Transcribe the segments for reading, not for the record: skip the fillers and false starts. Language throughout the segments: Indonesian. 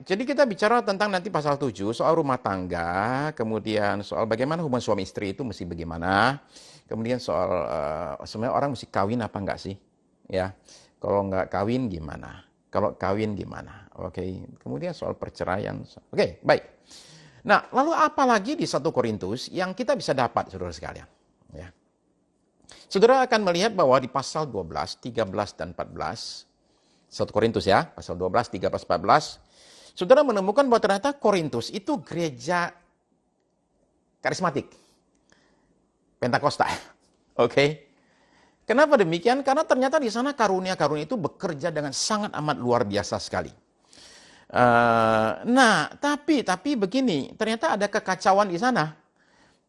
jadi kita bicara tentang nanti pasal 7 soal rumah tangga, kemudian soal bagaimana hubungan suami istri itu mesti bagaimana, kemudian soal sebenarnya orang mesti kawin apa enggak sih, ya. Kalau enggak kawin gimana? Kalau kawin gimana? Oke. Kemudian soal perceraian. Oke, baik. Nah, lalu apa lagi di 1 Korintus yang kita bisa dapat, saudara sekalian? Ya. Saudara akan melihat bahwa di pasal 12, 13, dan 14, 1 Korintus ya, pasal 12, 13, 14, saudara menemukan bahwa ternyata Korintus itu gereja karismatik, Pentakosta. Oke. Kenapa demikian? Karena ternyata di sana karunia-karunia itu bekerja dengan sangat amat luar biasa sekali. Nah, tapi begini, ternyata ada kekacauan di sana.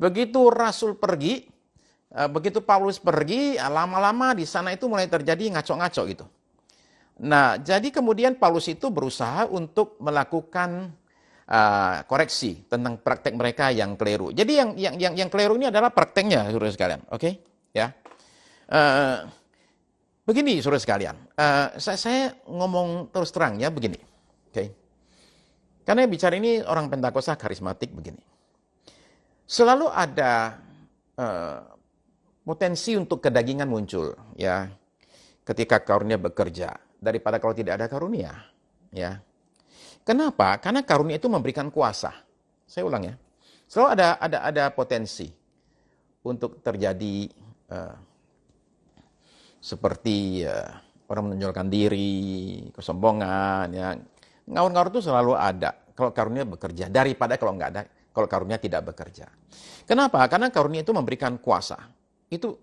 Begitu Rasul pergi, begitu Paulus pergi, lama-lama di sana itu mulai terjadi ngaco-ngaco gitu. Nah, jadi kemudian Paulus itu berusaha untuk melakukan koreksi tentang praktek mereka yang keliru. Jadi yang keliru ini adalah prakteknya, saudara sekalian. Oke, ya. Begini, saudara sekalian. Saya ngomong terus terang ya begini. Oke. Karena bicara ini orang Pentakosta karismatik begini. Selalu ada potensi untuk kedagingan muncul, ya. Ketika karunia bekerja daripada kalau tidak ada karunia, ya. Kenapa? Karena karunia itu memberikan kuasa. Saya ulang ya. Selalu ada potensi untuk terjadi seperti orang menonjolkan diri, kesombongan, ya. Ngawur-ngawur itu selalu ada kalau karunia bekerja daripada kalau nggak ada, kalau karunia tidak bekerja. Kenapa? Karena karunia itu memberikan kuasa. Itu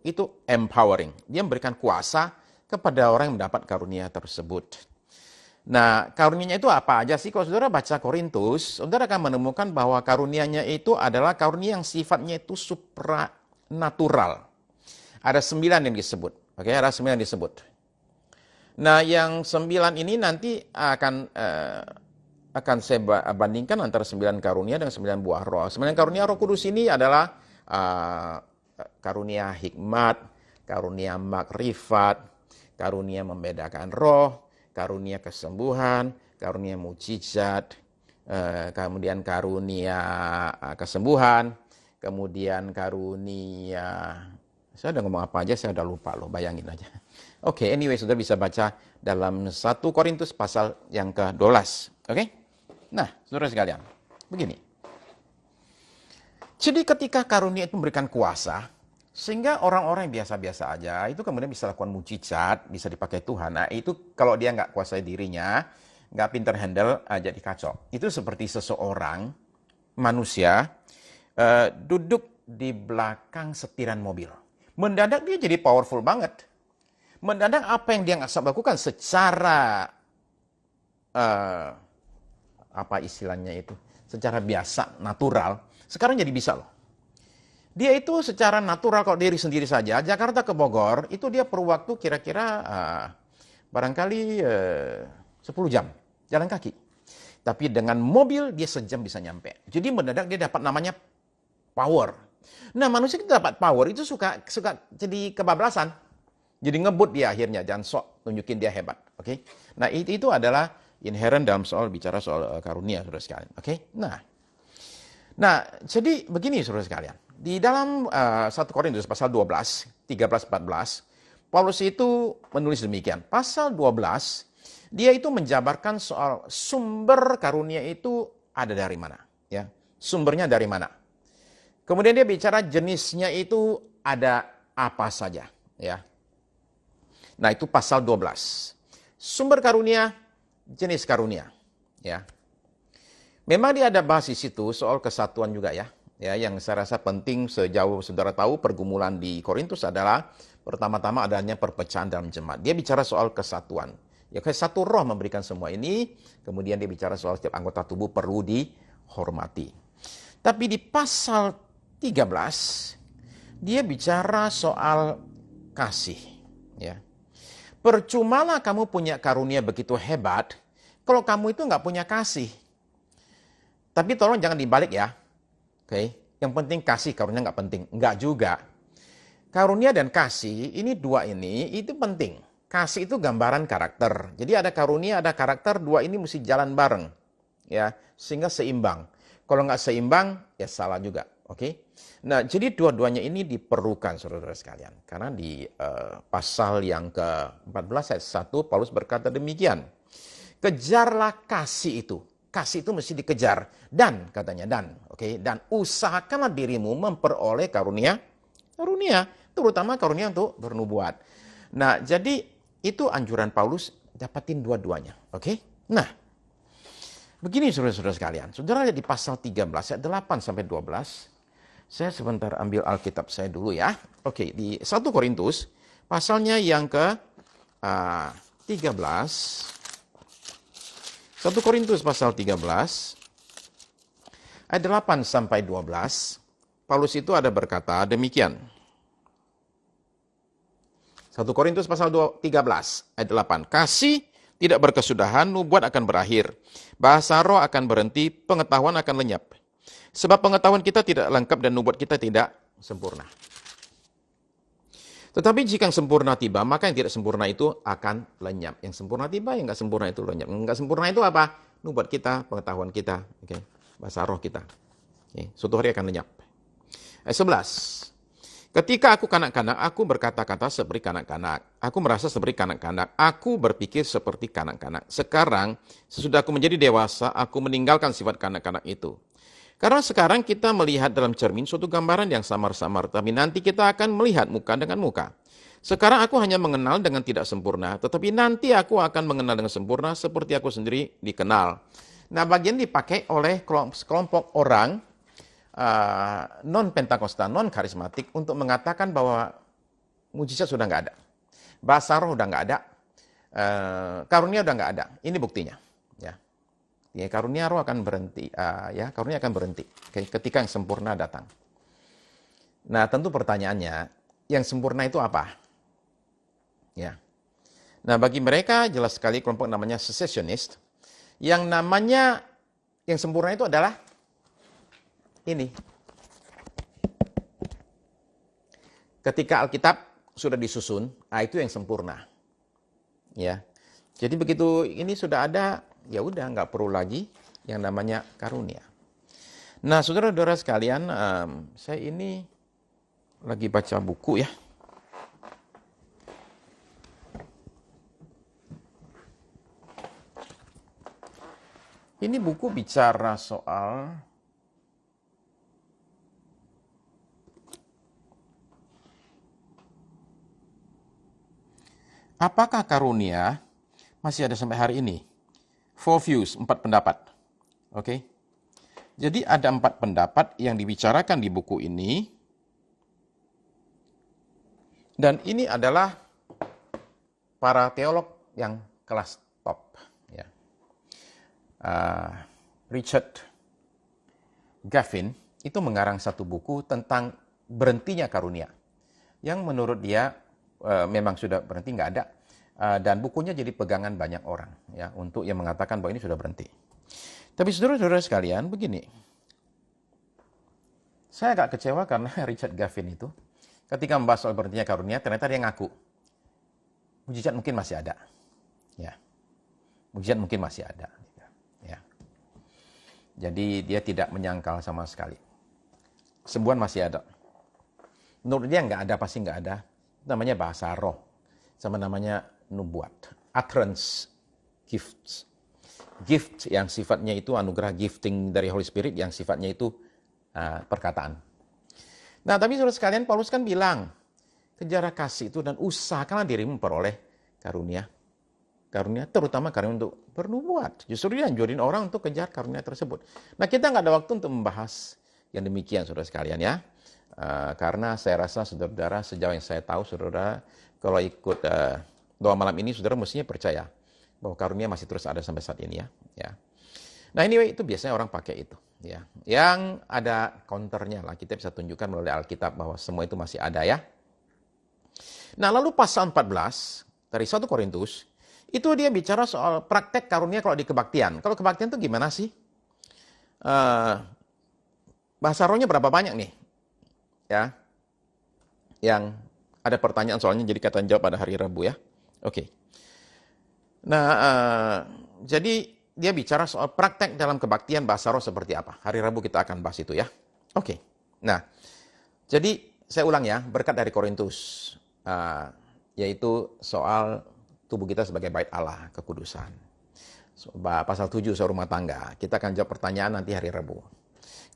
empowering. Dia memberikan kuasa kepada orang yang mendapat karunia tersebut. Nah, karunianya itu apa aja sih? Kalau saudara baca Korintus, saudara akan menemukan bahwa karunianya itu adalah karunia yang sifatnya itu supranatural. Ada 9 yang disebut. Oke, ada 9 disebut. Nah, yang 9 ini nanti akan saya bandingkan antara 9 karunia dengan 9 buah roh. 9 karunia Roh Kudus ini adalah karunia hikmat, karunia makrifat, karunia membedakan roh, karunia kesembuhan, karunia mujizat, kemudian karunia kesembuhan, kemudian karunia, saya udah ngomong apa aja, saya udah lupa loh, bayangin aja. Oke, anyway, saudara bisa baca dalam 1 Korintus pasal yang ke-12. Oke? Nah, saudara sekalian, begini. Jadi ketika karunia itu memberikan kuasa, sehingga orang-orang yang biasa-biasa aja itu kemudian bisa lakukan mujizat, bisa dipakai Tuhan. Nah, itu kalau dia nggak kuasai dirinya, nggak pinter handle, jadi kacau. Itu seperti seseorang, manusia, duduk di belakang setiran mobil. Mendadak dia jadi powerful banget. Mendadak apa yang dia nggak bisa lakukan secara, apa istilahnya itu, secara biasa, natural, sekarang jadi bisa loh. Dia itu secara natural kalau diri sendiri saja, Jakarta ke Bogor, itu dia perlu waktu kira-kira barangkali 10 jam jalan kaki. Tapi dengan mobil dia sejam bisa nyampe. Jadi mendadak dia dapat namanya power. Nah, manusia kita dapat power itu suka jadi kebablasan. Jadi ngebut dia akhirnya, jangan sok tunjukin dia hebat. Oke? Nah, itu adalah inherent dalam bicara soal karunia, saudara sekalian. Oke? Nah, jadi begini saudara sekalian. Di dalam 1 Korintus pasal 12, 13, 14, Paulus itu menulis demikian. Pasal 12, dia itu menjabarkan soal sumber karunia itu ada dari mana. Ya, sumbernya dari mana. Kemudian dia bicara jenisnya itu ada apa saja. Ya. Nah, itu pasal 12. Sumber karunia, jenis karunia. Ya. Memang dia ada bahas di situ soal kesatuan juga ya. Ya, yang saya rasa penting sejauh saudara tahu pergumulan di Korintus adalah pertama-tama adanya perpecahan dalam jemaat. Dia bicara soal kesatuan. Ya, satu roh memberikan semua ini. Kemudian dia bicara soal setiap anggota tubuh perlu dihormati. Tapi di pasal 13 dia bicara soal kasih. Ya. Percumalah kamu punya karunia begitu hebat kalau kamu itu nggak punya kasih. Tapi tolong jangan dibalik ya. Oke, yang penting kasih, karunia nggak penting. Nggak juga. Karunia dan kasih, ini dua ini, itu penting. Kasih itu gambaran karakter. Jadi ada karunia, ada karakter, dua ini mesti jalan bareng. ya, sehingga seimbang. Kalau nggak seimbang, ya salah juga. Oke. Nah, jadi dua-duanya ini diperlukan, saudara-saudara sekalian. Karena di pasal yang ke-14 ayat 1, Paulus berkata demikian. Kejarlah kasih itu. Kasih itu mesti dikejar. Dan, katanya, dan usahakanlah dirimu memperoleh karunia. Terutama karunia untuk bernubuat. Nah, jadi itu anjuran Paulus, dapatin dua-duanya. Oke. Nah, begini saudara-saudara sekalian. Saudara lihat di pasal 13 ayat 8 sampai 12. Saya sebentar ambil Alkitab saya dulu ya. Oke, di 1 Korintus pasalnya yang ke 13. 1 Korintus pasal 13 ayat 8 sampai 12. Paulus itu ada berkata demikian. 1 Korintus pasal 13 ayat 8. Kasih tidak berkesudahan, nubuat akan berakhir. Bahasa roh akan berhenti, pengetahuan akan lenyap. Sebab pengetahuan kita tidak lengkap dan nubuat kita tidak sempurna. Tetapi jika yang sempurna tiba, maka yang tidak sempurna itu akan lenyap. Yang sempurna tiba, yang nggak sempurna itu lenyap. Yang nggak sempurna itu apa? Nubuat kita, pengetahuan kita, bahasa roh kita. Suatu hari akan lenyap. Ayat 11. Ketika aku kanak-kanak, aku berkata-kata seperti kanak-kanak. Aku merasa seperti kanak-kanak. Aku berpikir seperti kanak-kanak. Sekarang, sesudah aku menjadi dewasa, aku meninggalkan sifat kanak-kanak itu. Karena sekarang kita melihat dalam cermin suatu gambaran yang samar-samar, tapi nanti kita akan melihat muka dengan muka. Sekarang aku hanya mengenal dengan tidak sempurna, tetapi nanti aku akan mengenal dengan sempurna seperti aku sendiri dikenal. Nah, bagian dipakai oleh kelompok orang non-Pentakosta, non-karismatik untuk mengatakan bahwa mujizat sudah nggak ada. Bahasa roh udah nggak ada. Karunia udah nggak ada. Ini buktinya. Ya, karunia roh akan berhenti. Karunia akan berhenti ketika yang sempurna datang. Nah, tentu pertanyaannya, yang sempurna itu apa? Ya. Nah, bagi mereka jelas sekali kelompok namanya cessationist. Yang namanya yang sempurna itu adalah ini. Ketika Alkitab sudah disusun, itu yang sempurna. Ya. Jadi begitu ini sudah ada, ya udah nggak perlu lagi yang namanya karunia. Nah, saudara-saudara sekalian, saya ini lagi baca buku ya. Ini buku bicara soal apakah karunia masih ada sampai hari ini? 4 views, 4 pendapat. Oke. Jadi ada 4 pendapat yang dibicarakan di buku ini. Dan ini adalah para teolog yang kelas top. Ya. Richard Gaffin itu mengarang satu buku tentang berhentinya karunia. Yang menurut dia memang sudah berhenti, nggak ada. Dan bukunya jadi pegangan banyak orang ya untuk yang mengatakan bahwa ini sudah berhenti. Tapi saudara-saudara sekalian, begini. Saya agak kecewa karena Richard Gaffin itu ketika membahas soal berhentinya karunia, ternyata dia ngaku mujizat mungkin masih ada. Ya. Mujizat mungkin masih ada. Ya. Jadi dia tidak menyangkal sama sekali. Sembuhan masih ada. Menurut dia nggak ada, pasti nggak ada. Namanya bahasa roh. Sama namanya nubuat. Utterance gifts. Gift yang sifatnya itu anugerah gifting dari Holy Spirit yang sifatnya itu perkataan. Nah, tapi saudara sekalian, Paulus kan bilang, kejar kasih itu dan usahakanlah dirimu memperoleh karunia. Karunia, terutama karunia untuk bernubuat. Justru dia anjurin orang untuk kejar karunia tersebut. Nah, kita nggak ada waktu untuk membahas yang demikian, saudara sekalian ya. Karena saya rasa saudara-saudara, sejauh yang saya tahu, saudara, kalau ikut doa malam ini, saudara mestinya percaya bahwa karunia masih terus ada sampai saat ini ya. Nah, anyway, itu biasanya orang pakai itu. Ya. Yang ada counternya lah, kita bisa tunjukkan melalui Alkitab bahwa semua itu masih ada ya. Nah, lalu pasal 14 dari 1 Korintus, itu dia bicara soal praktek karunia kalau di kebaktian. Kalau kebaktian itu gimana sih? Bahasa rohnya berapa banyak nih? Ya, yang ada pertanyaan soalnya, jadi kata jawab pada hari Rabu ya. Oke. Nah, jadi dia bicara soal praktek dalam kebaktian bahasa roh seperti apa. Hari Rabu kita akan bahas itu ya. Oke. Nah, jadi saya ulang ya, berkat dari Korintus. Yaitu soal tubuh kita sebagai bait Allah, kekudusan. Pasal 7 soal rumah tangga. Kita akan jawab pertanyaan nanti hari Rabu.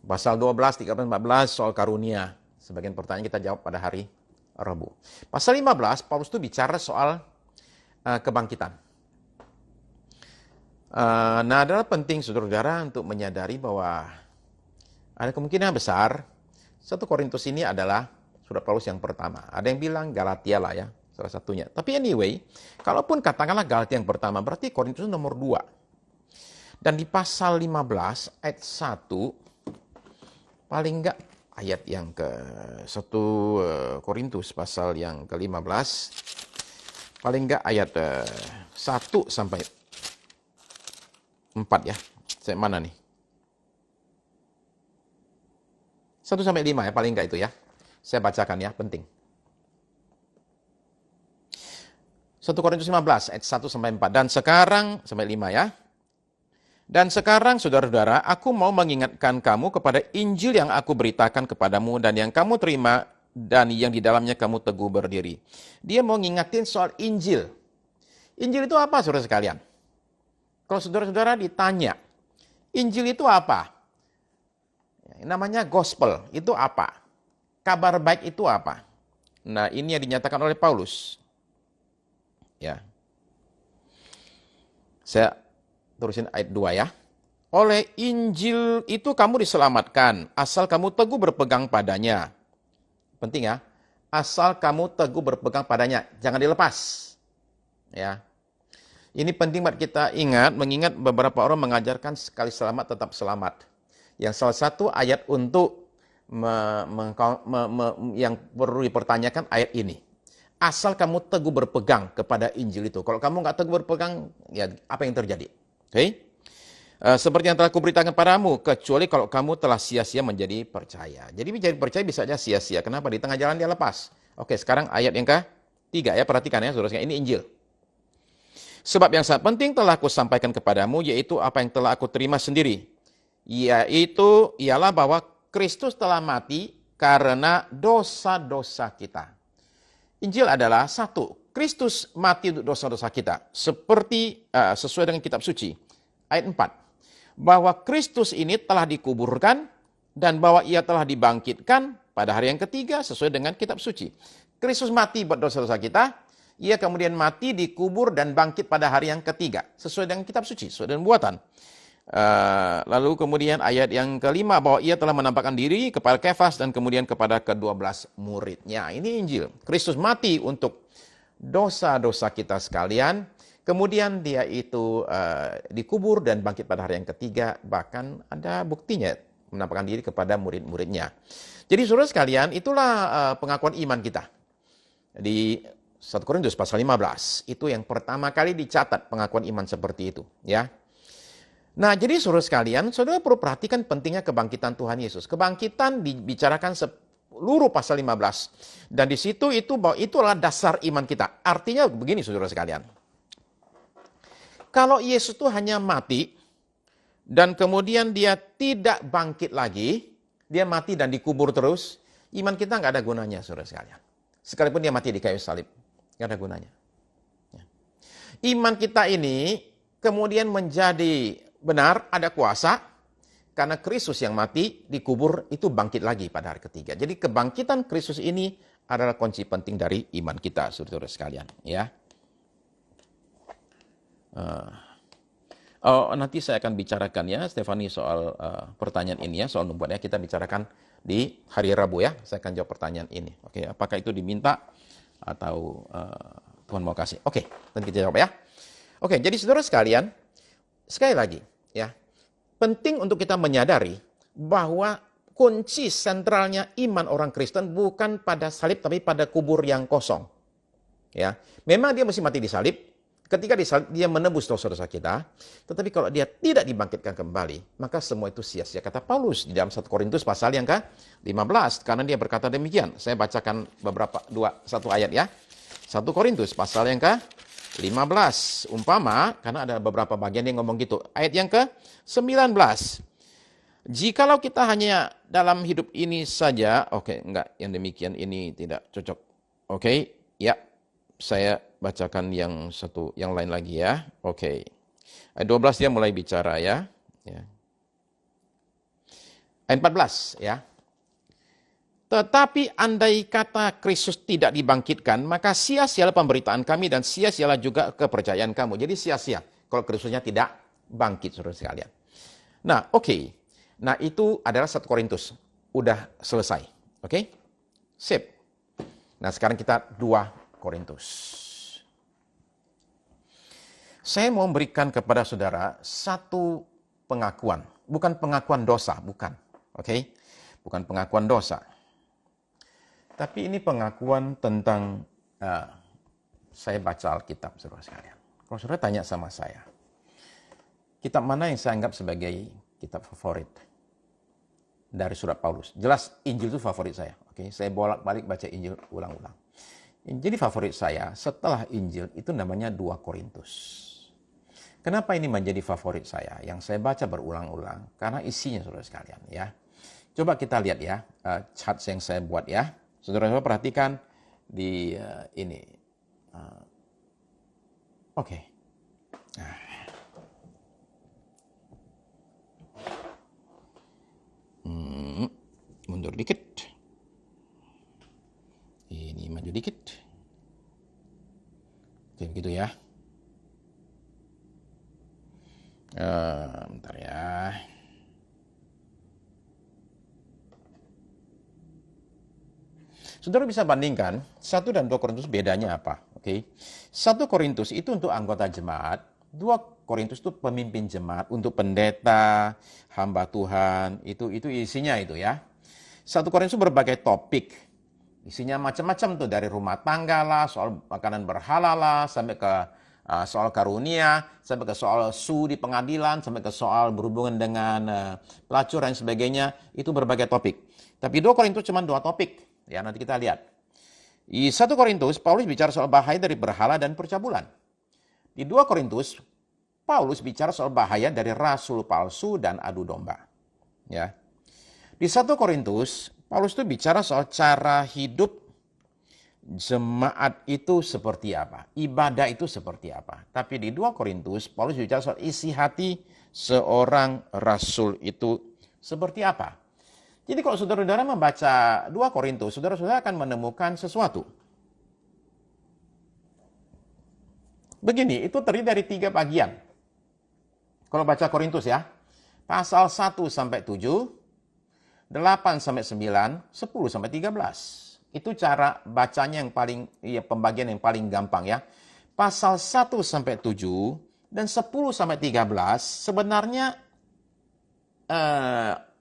Pasal 12, 13, 14 soal karunia. Sebagian pertanyaan kita jawab pada hari Rabu. Pasal 15, Paulus itu bicara soal kebangkitan. Nah, adalah penting saudara-saudara untuk menyadari bahwa ada kemungkinan besar 1 Korintus ini adalah surat Paulus yang pertama. Ada yang bilang Galatia lah ya, salah satunya. Tapi anyway, kalaupun katakanlah Galatia yang pertama, berarti Korintus nomor 2. Dan di pasal 15 ayat 1, paling enggak ayat yang ke 1 Korintus pasal yang ke-15, paling enggak ayat 1 sampai 4 ya. Saya mana nih? 1 sampai 5 ya, paling enggak itu ya. Saya bacakan ya, penting. 1 Korintus 15 ayat 1 sampai 4. Dan sekarang sampai 5 ya. Dan sekarang saudara-saudara, aku mau mengingatkan kamu kepada Injil yang aku beritakan kepadamu dan yang kamu terima dan yang di dalamnya kamu teguh berdiri. Dia mau ngingatin soal Injil. Injil itu apa saudara sekalian? Kalau saudara-saudara ditanya, Injil itu apa? Namanya gospel, itu apa? Kabar baik itu apa? Nah, ini yang dinyatakan oleh Paulus. Ya. Saya terusin ayat 2 ya. Oleh Injil itu kamu diselamatkan, asal kamu teguh berpegang padanya. Penting ya. Asal kamu teguh berpegang padanya, jangan dilepas. Ya. Ini penting buat kita mengingat beberapa orang mengajarkan sekali selamat tetap selamat. Yang salah satu ayat untuk yang perlu dipertanyakan ayat ini. Asal kamu teguh berpegang kepada Injil itu. Kalau kamu nggak teguh berpegang, ya apa yang terjadi? Oke? Seperti yang telah kuberitakan padamu, kecuali kalau kamu telah sia-sia menjadi percaya. Jadi menjadi percaya bisa saja sia-sia. Kenapa? Di tengah jalan dia lepas. Oke, sekarang ayat yang ke-3 ya, perhatikan ya saudara. Ini Injil. Sebab yang sangat penting telah aku sampaikan kepadamu, yaitu apa yang telah aku terima sendiri. Yaitu ialah bahwa Kristus telah mati karena dosa-dosa kita. Injil adalah satu, Kristus mati untuk dosa-dosa kita. Seperti sesuai dengan kitab suci. Ayat 4. Bahwa Kristus ini telah dikuburkan dan bahwa ia telah dibangkitkan pada hari yang ketiga sesuai dengan kitab suci. Kristus mati buat dosa-dosa kita. Ia kemudian mati, dikubur dan bangkit pada hari yang ketiga. Sesuai dengan kitab suci, sesuai dengan buatan. Lalu kemudian ayat yang ke-5 bahwa ia telah menampakkan diri kepada Kefas dan kemudian kepada ke-12 muridnya. Ini Injil. Kristus mati untuk dosa-dosa kita sekalian. Kemudian dia itu dikubur dan bangkit pada hari yang ketiga. Bahkan ada buktinya menampakkan diri kepada murid-muridnya. Jadi saudara sekalian, itulah pengakuan iman kita. Di 1 Korintus pasal 15. Itu yang pertama kali dicatat pengakuan iman seperti itu. Ya. Nah, jadi saudara sekalian, saudara perlu perhatikan pentingnya kebangkitan Tuhan Yesus. Kebangkitan dibicarakan seluruh pasal 15. Dan di situ bahwa itu adalah dasar iman kita. Artinya begini saudara sekalian. Kalau Yesus itu hanya mati, dan kemudian dia tidak bangkit lagi, dia mati dan dikubur terus, iman kita nggak ada gunanya saudara sekalian. Sekalipun dia mati di kayu salib, nggak ada gunanya. Iman kita ini kemudian menjadi benar, ada kuasa, karena Kristus yang mati, dikubur, itu bangkit lagi pada hari ketiga. Jadi kebangkitan Kristus ini adalah kunci penting dari iman kita, saudara-saudara sekalian. Ya. Nanti saya akan bicarakan ya, Stefani, soal pertanyaan ini ya, soal nubuatnya kita bicarakan di hari Rabu ya. Saya akan jawab pertanyaan ini. Oke, apakah itu diminta atau Tuhan mau kasih? Oke, nanti kita jawab ya. Oke, jadi saudara sekalian, sekali lagi, ya, penting untuk kita menyadari bahwa kunci sentralnya iman orang Kristen bukan pada salib, tapi pada kubur yang kosong. Ya, memang dia mesti mati di salib. Ketika disalib, dia menebus dosa-dosa kita. Tetapi kalau dia tidak dibangkitkan kembali, maka semua itu sia-sia. Kata Paulus di dalam 1 Korintus pasal yang ke-15, karena dia berkata demikian. Saya bacakan satu ayat ya. 1 Korintus pasal yang ke 15. Umpama, karena ada beberapa bagian yang ngomong gitu. Ayat yang ke-19. Jikalau kita hanya dalam hidup ini saja, oke, enggak, yang demikian ini tidak cocok. Oke, ya, saya bacakan yang lain lagi ya. Oke. Ayat 12 dia mulai bicara ya. Ayat 14 ya. Tetapi andai kata Kristus tidak dibangkitkan, maka sia-sialah pemberitaan kami dan sia-sialah juga kepercayaan kamu. Jadi sia-sia kalau Kristusnya tidak bangkit, saudara sekalian. Nah, oke. Nah, itu adalah 1 Korintus. Udah selesai. Oke? Sip. Nah, sekarang kita 2 Korintus. Saya mau memberikan kepada saudara satu pengakuan. Bukan pengakuan dosa, bukan. Oke? Bukan pengakuan dosa. Tapi ini pengakuan tentang, saya baca Alkitab, saudara sekalian. Kalau saudara tanya sama saya, kitab mana yang saya anggap sebagai kitab favorit dari surat Paulus? Jelas Injil itu favorit saya. Oke, saya bolak-balik baca Injil ulang-ulang. Jadi favorit saya setelah Injil itu namanya 2 Korintus. Kenapa ini menjadi favorit saya? Yang saya baca berulang-ulang karena isinya, saudara sekalian ya. Coba kita lihat ya, chart yang saya buat ya. Saudara-saudara perhatikan di ini. Oke. Mundur dikit. Ini maju dikit. Oke, begitu ya. Bentar ya. Saudara bisa bandingkan 1 dan 2 Korintus bedanya apa? Oke. 1 Korintus itu untuk anggota jemaat, 2 Korintus itu pemimpin jemaat, untuk pendeta, hamba Tuhan, itu isinya itu ya. 1 Korintus berbagai topik. Isinya macam-macam tuh, dari rumah tangga lah, soal makanan berhala lah, sampai ke soal karunia, sampai ke soal di pengadilan, sampai ke soal berhubungan dengan pelacur dan sebagainya, itu berbagai topik. Tapi 2 Korintus cuma 2 topik. Ya, nanti kita lihat. Di 1 Korintus, Paulus bicara soal bahaya dari berhala dan percabulan. Di 2 Korintus, Paulus bicara soal bahaya dari rasul palsu dan adu domba. Ya. Di 1 Korintus, Paulus itu bicara soal cara hidup jemaat itu seperti apa. Ibadah itu seperti apa. Tapi di 2 Korintus, Paulus bicara soal isi hati seorang rasul itu seperti apa. Jadi kalau saudara-saudara membaca 2 Korintus, saudara-saudara akan menemukan sesuatu. Begini, itu terdiri dari 3 bagian. Kalau baca Korintus ya, pasal 1 sampai 7, 8 sampai 9, 10 sampai 13. Itu cara bacanya yang paling, pembagian yang paling gampang ya. Pasal 1 sampai 7 dan 10 sampai 13 sebenarnya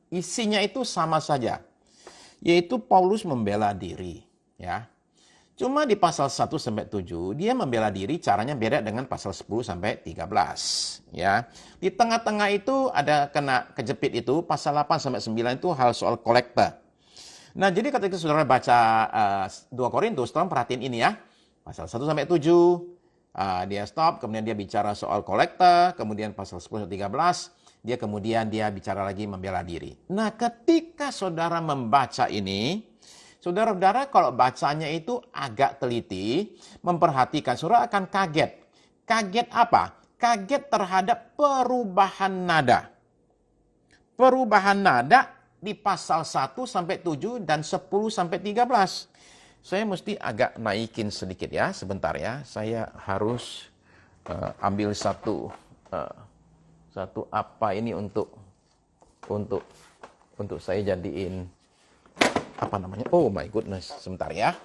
isinya itu sama saja, yaitu Paulus membela diri, ya. Cuma di pasal 1 sampai 7 dia membela diri caranya beda dengan pasal 10 sampai 13, ya. Di tengah-tengah itu ada kena kejepit itu pasal 8 sampai 9 itu hal soal kolektor. Nah, jadi ketika saudara baca 2 Korintus, tolong perhatiin ini ya. Pasal 1 sampai 7 dia stop, kemudian dia bicara soal kolektor, kemudian pasal 10 sampai 13 dia bicara lagi membela diri. Nah, ketika saudara membaca ini, saudara-saudara kalau bacanya itu agak teliti, memperhatikan, saudara akan kaget. Kaget apa? Kaget terhadap perubahan nada. Perubahan nada di pasal 1 sampai 7 dan 10 sampai 13. Saya mesti agak naikin sedikit ya, sebentar ya. Saya harus ambil satu apa ini untuk saya jadiin apa namanya? Oh my goodness, sebentar ya.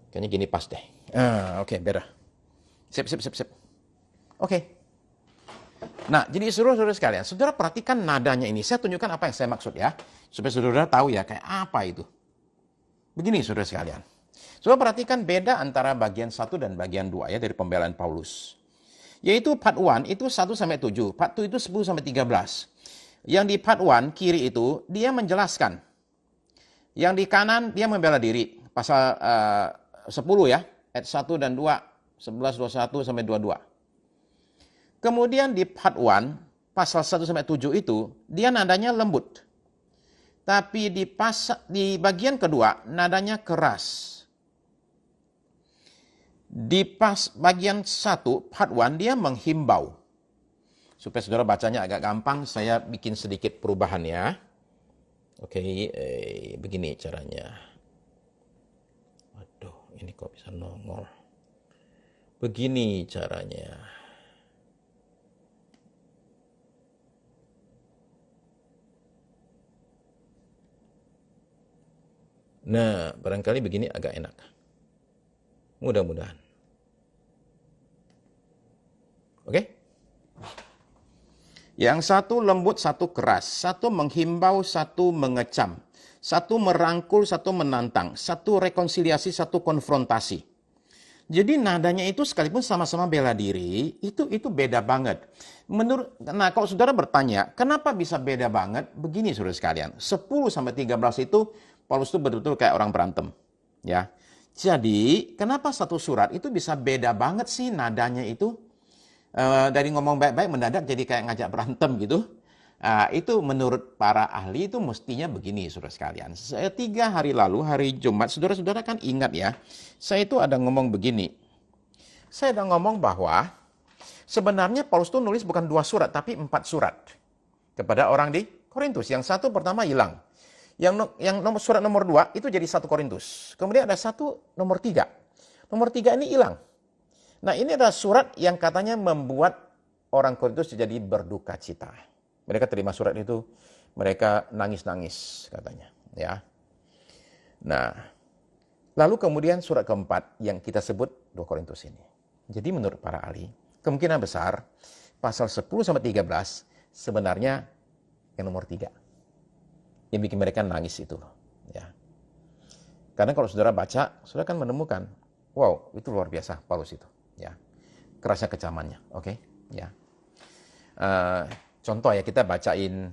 Kayaknya gini pas deh. Oke, better. Sip. Oke. Nah, jadi saudara-saudara sekalian, saudara perhatikan nadanya ini. Saya tunjukkan apa yang saya maksud ya, supaya saudara tahu ya kayak apa itu. Begini saudara sekalian. Saudara perhatikan beda antara bagian 1 dan bagian 2 ya dari pembelaan Paulus. Yaitu part 1 itu 1 sampai 7, part 2 itu 10 sampai 13. Yang di part 1 kiri itu dia menjelaskan. Yang di kanan dia membela diri. pasal 10 ya, ayat 1 dan 2, 11, 21 sampai 22. Kemudian di part 1, pasal 1 sampai 7 itu, dia nadanya lembut. Tapi di bagian kedua, nadanya keras. Di bagian 1, part 1, dia menghimbau. Supaya saudara bacanya agak gampang, saya bikin sedikit perubahan ya. Oke, begini caranya. Waduh, ini kok bisa nongol. Begini caranya. Nah, barangkali begini agak enak. Mudah-mudahan. Oke? Yang satu lembut, satu keras. Satu menghimbau, satu mengecam. Satu merangkul, satu menantang. Satu rekonsiliasi, satu konfrontasi. Jadi nadanya itu sekalipun sama-sama bela diri, itu beda banget. Nah, kalau saudara bertanya, kenapa bisa beda banget? Begini saudara sekalian, 10 sampai 13 itu Paulus itu betul-betul kayak orang berantem, ya. Jadi, kenapa satu surat itu bisa beda banget sih nadanya itu? Dari ngomong baik-baik mendadak jadi kayak ngajak berantem gitu. Itu menurut para ahli itu mestinya begini, saudara sekalian. 3 hari lalu, hari Jumat, saudara-saudara kan ingat ya, saya itu ada ngomong begini. Saya ada ngomong bahwa sebenarnya Paulus itu nulis bukan 2 surat, tapi 4 surat kepada orang di Korintus. Yang satu pertama hilang. Yang surat nomor 2 itu jadi 1 Korintus. Kemudian ada satu nomor 3. Nomor 3 ini hilang. Nah, ini adalah surat yang katanya membuat orang Korintus jadi berduka cita. Mereka terima surat itu, mereka nangis-nangis katanya, ya. Nah, lalu kemudian surat keempat yang kita sebut 2 Korintus ini. Jadi menurut para ahli, kemungkinan besar pasal 10 sampai 13 sebenarnya yang nomor 3. Yang bikin mereka nangis itu, ya. Karena kalau saudara baca, saudara kan menemukan, wow, itu luar biasa Paulus itu. Ya, kerasnya kecamannya, oke, ya. Contoh ya, kita bacain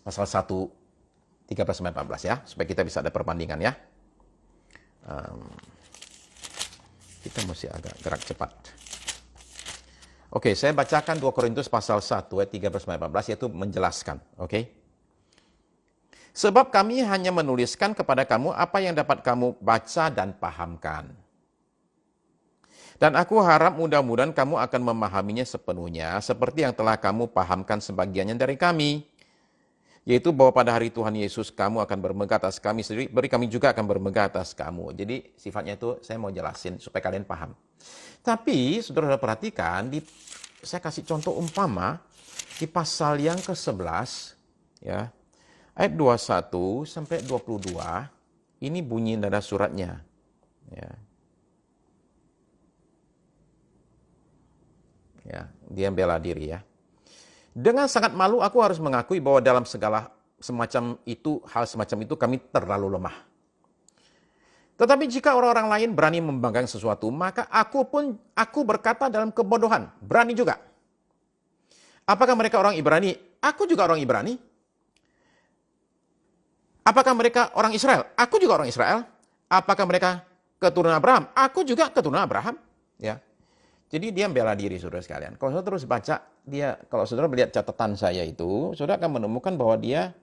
pasal 1, 13-14 ya, supaya kita bisa ada perbandingan ya. Kita mesti agak gerak cepat. Oke, saya bacakan 2 Korintus pasal 1 ayat 13-14, yaitu menjelaskan, oke. Sebab kami hanya menuliskan kepada kamu apa yang dapat kamu baca dan pahamkan. Dan aku harap mudah-mudahan kamu akan memahaminya sepenuhnya, seperti yang telah kamu pahamkan sebagiannya dari kami. Yaitu bahwa pada hari Tuhan Yesus kamu akan bermegah atas kami sendiri, beri kami juga akan bermegah atas kamu. Jadi sifatnya itu saya mau jelasin supaya kalian paham. Tapi saudara perhatikan, saya kasih contoh umpama di pasal yang ke-11, ya, ayat 21 sampai 22, ini bunyi nada suratnya. Ya. Ya, dia bela diri ya. Dengan sangat malu aku harus mengakui bahwa dalam segala hal semacam itu kami terlalu lemah. Tetapi jika orang-orang lain berani membanggakan sesuatu, maka aku berkata dalam kebodohan, berani juga. Apakah mereka orang Ibrani? Aku juga orang Ibrani. Apakah mereka orang Israel? Aku juga orang Israel. Apakah mereka keturunan Abraham? Aku juga keturunan Abraham. Ya. Jadi dia bela diri, saudara sekalian. Kalau saudara terus baca, kalau saudara melihat catatan saya itu, saudara akan menemukan bahwa dia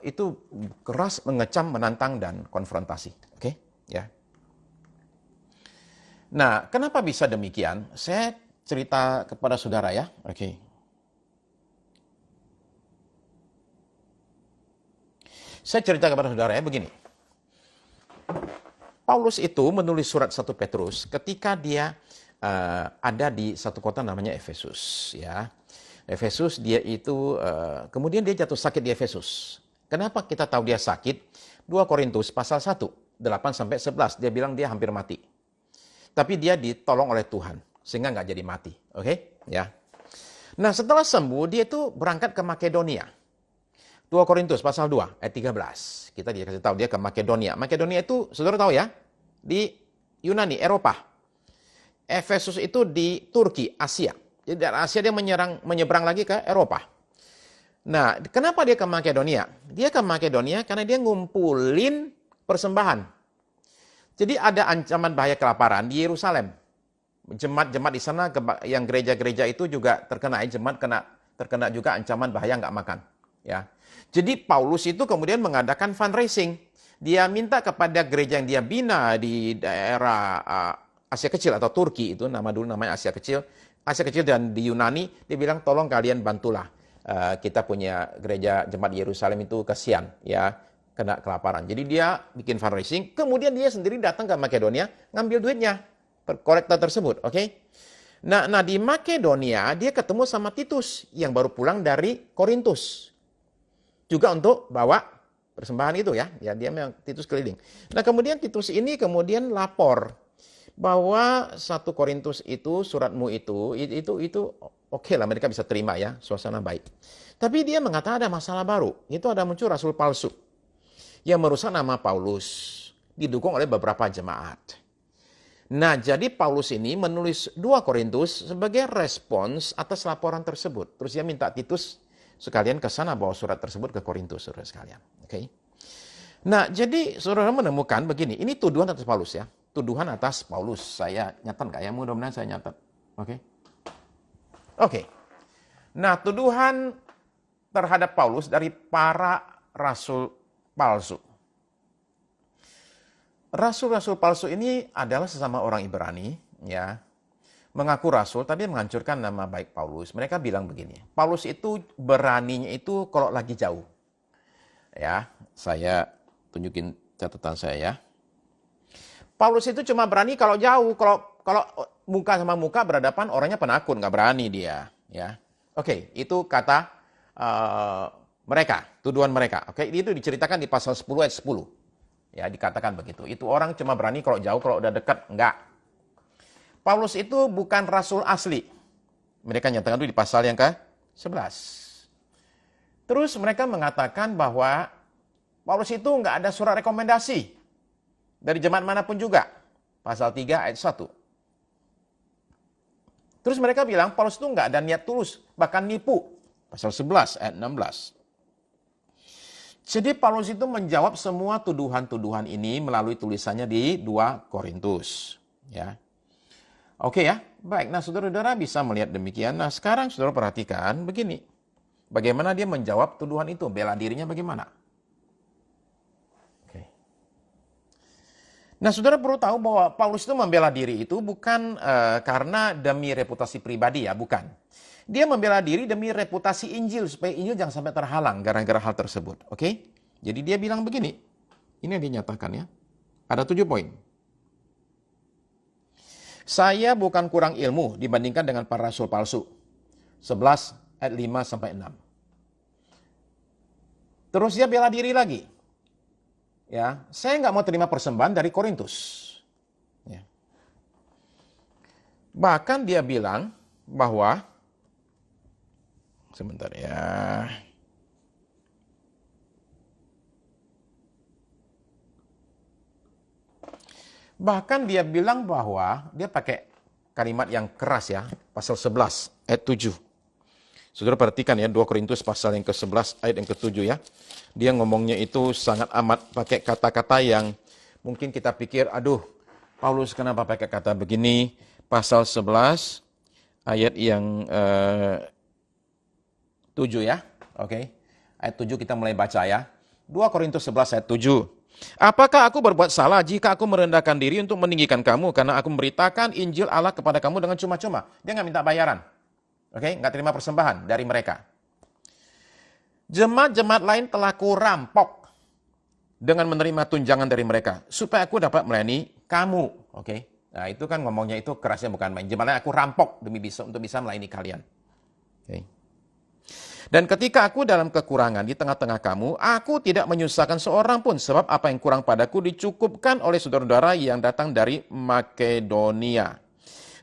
itu keras, mengecam, menantang, dan konfrontasi. Oke? Ya. Nah, kenapa bisa demikian? Saya cerita kepada saudara ya. Oke. Saya cerita kepada saudara ya, begini. Paulus itu menulis surat 1 Petrus ketika dia ada di satu kota namanya Efesus, ya. Efesus dia itu kemudian dia jatuh sakit di Efesus. Kenapa kita tahu dia sakit? 2 Korintus pasal 1, 8 sampai 11 dia bilang dia hampir mati. Tapi dia ditolong oleh Tuhan sehingga nggak jadi mati. Oke? Ya. Nah, setelah sembuh dia itu berangkat ke Makedonia. 2 Korintus pasal 2 ayat 13. Kita dikasih tahu dia ke Makedonia. Makedonia itu saudara tahu ya, di Yunani, Eropa. Efesus itu di Turki, Asia. Jadi dari Asia dia menyeberang lagi ke Eropa. Nah, kenapa dia ke Makedonia? Dia ke Makedonia karena dia ngumpulin persembahan. Jadi ada ancaman bahaya kelaparan di Yerusalem. Jemaat-jemaat di sana, yang gereja-gereja itu juga terkena, jemaat terkena juga ancaman bahaya nggak makan. Ya. Jadi Paulus itu kemudian mengadakan fundraising. Dia minta kepada gereja yang dia bina di daerah Asia Kecil atau Turki, itu namanya Asia Kecil dan di Yunani, dia bilang tolong kalian bantulah. Kita punya gereja jemaat di Yerusalem itu kasihan ya, kena kelaparan. Jadi dia bikin fundraising, kemudian dia sendiri datang ke Makedonia ngambil duitnya per kolektor tersebut, oke? Nah, di Makedonia dia ketemu sama Titus yang baru pulang dari Korintus. Juga untuk bawa persembahan itu ya. Ya, dia memang Titus keliling. Nah, kemudian Titus ini kemudian lapor bahwa 1 Korintus itu, suratmu itu oke lah, mereka bisa terima ya, suasana baik. Tapi dia mengatakan ada masalah baru. Itu ada muncul rasul palsu yang merusak nama Paulus, didukung oleh beberapa jemaat. Nah, jadi Paulus ini menulis 2 Korintus sebagai respons atas laporan tersebut. Terus dia minta Titus sekalian ke sana bawa surat tersebut ke Korintus, saudara sekalian. Oke. Nah, jadi saudara menemukan begini, ini tuduhan atas Paulus ya. Tuduhan atas Paulus. Saya nyatet nggak ya? Mudah-mudahan saya nyatet. Oke. Nah, tuduhan terhadap Paulus dari para rasul palsu. Rasul-rasul palsu ini adalah sesama orang Ibrani, ya. Mengaku rasul, tapi menghancurkan nama baik Paulus. Mereka bilang begini, Paulus itu beraninya itu kalau lagi jauh. Ya, saya tunjukin catatan saya ya. Paulus itu cuma berani kalau jauh, kalau muka sama muka berhadapan, orangnya penakut, nggak berani dia. Ya, oke, itu kata mereka, tuduhan mereka. Oke, itu diceritakan di pasal 10 ayat 10. Ya, dikatakan begitu. Itu orang cuma berani kalau jauh, kalau udah dekat, enggak. Paulus itu bukan rasul asli. Mereka nyatakan itu di pasal yang ke-11. Terus mereka mengatakan bahwa Paulus itu enggak ada surat rekomendasi dari jemaat manapun juga. Pasal 3 ayat 1. Terus mereka bilang Paulus itu enggak ada niat tulus, bahkan nipu. Pasal 11 ayat 16. Jadi Paulus itu menjawab semua tuduhan-tuduhan ini melalui tulisannya di 2 Korintus. Ya. Oke ya, baik. Nah, saudara-saudara bisa melihat demikian. Nah, sekarang saudara perhatikan begini. Bagaimana dia menjawab tuduhan itu, bela dirinya bagaimana? Oke. Nah, saudara perlu tahu bahwa Paulus itu membela diri itu bukan karena demi reputasi pribadi ya, bukan. Dia membela diri demi reputasi Injil, supaya Injil jangan sampai terhalang gara-gara hal tersebut. Oke? Jadi dia bilang begini, ini yang dinyatakan ya. Ada 7 poin. Saya bukan kurang ilmu dibandingkan dengan para rasul palsu. 11 ayat 5 sampai 6. Terus dia bela diri lagi. Ya, saya nggak mau terima persembahan dari Korintus. Ya. Bahkan dia bilang bahwa sebentar ya. Bahkan dia bilang bahwa dia pakai kalimat yang keras ya, pasal 11 ayat 7. Saudara perhatikan ya, 2 Korintus pasal yang ke-11 ayat yang ke-7 ya. Dia ngomongnya itu sangat amat pakai kata-kata yang mungkin kita pikir, aduh, Paulus kenapa pakai kata begini? Pasal 11 ayat yang 7 ya. Oke. Ayat 7 kita mulai baca ya. 2 Korintus 11 ayat 7. Apakah aku berbuat salah jika aku merendahkan diri untuk meninggikan kamu karena aku memberitakan Injil Allah kepada kamu dengan cuma-cuma? Dia nggak minta bayaran. Oke, nggak terima persembahan dari mereka. Jemaat-jemaat lain telah kurampok dengan menerima tunjangan dari mereka supaya aku dapat melayani kamu. Oke. Nah, itu kan ngomongnya itu kerasnya bukan main. Jemaat lain aku rampok untuk bisa melayani kalian. Oke. Dan ketika aku dalam kekurangan di tengah-tengah kamu, aku tidak menyusahkan seorang pun, sebab apa yang kurang padaku dicukupkan oleh saudara-saudara yang datang dari Makedonia.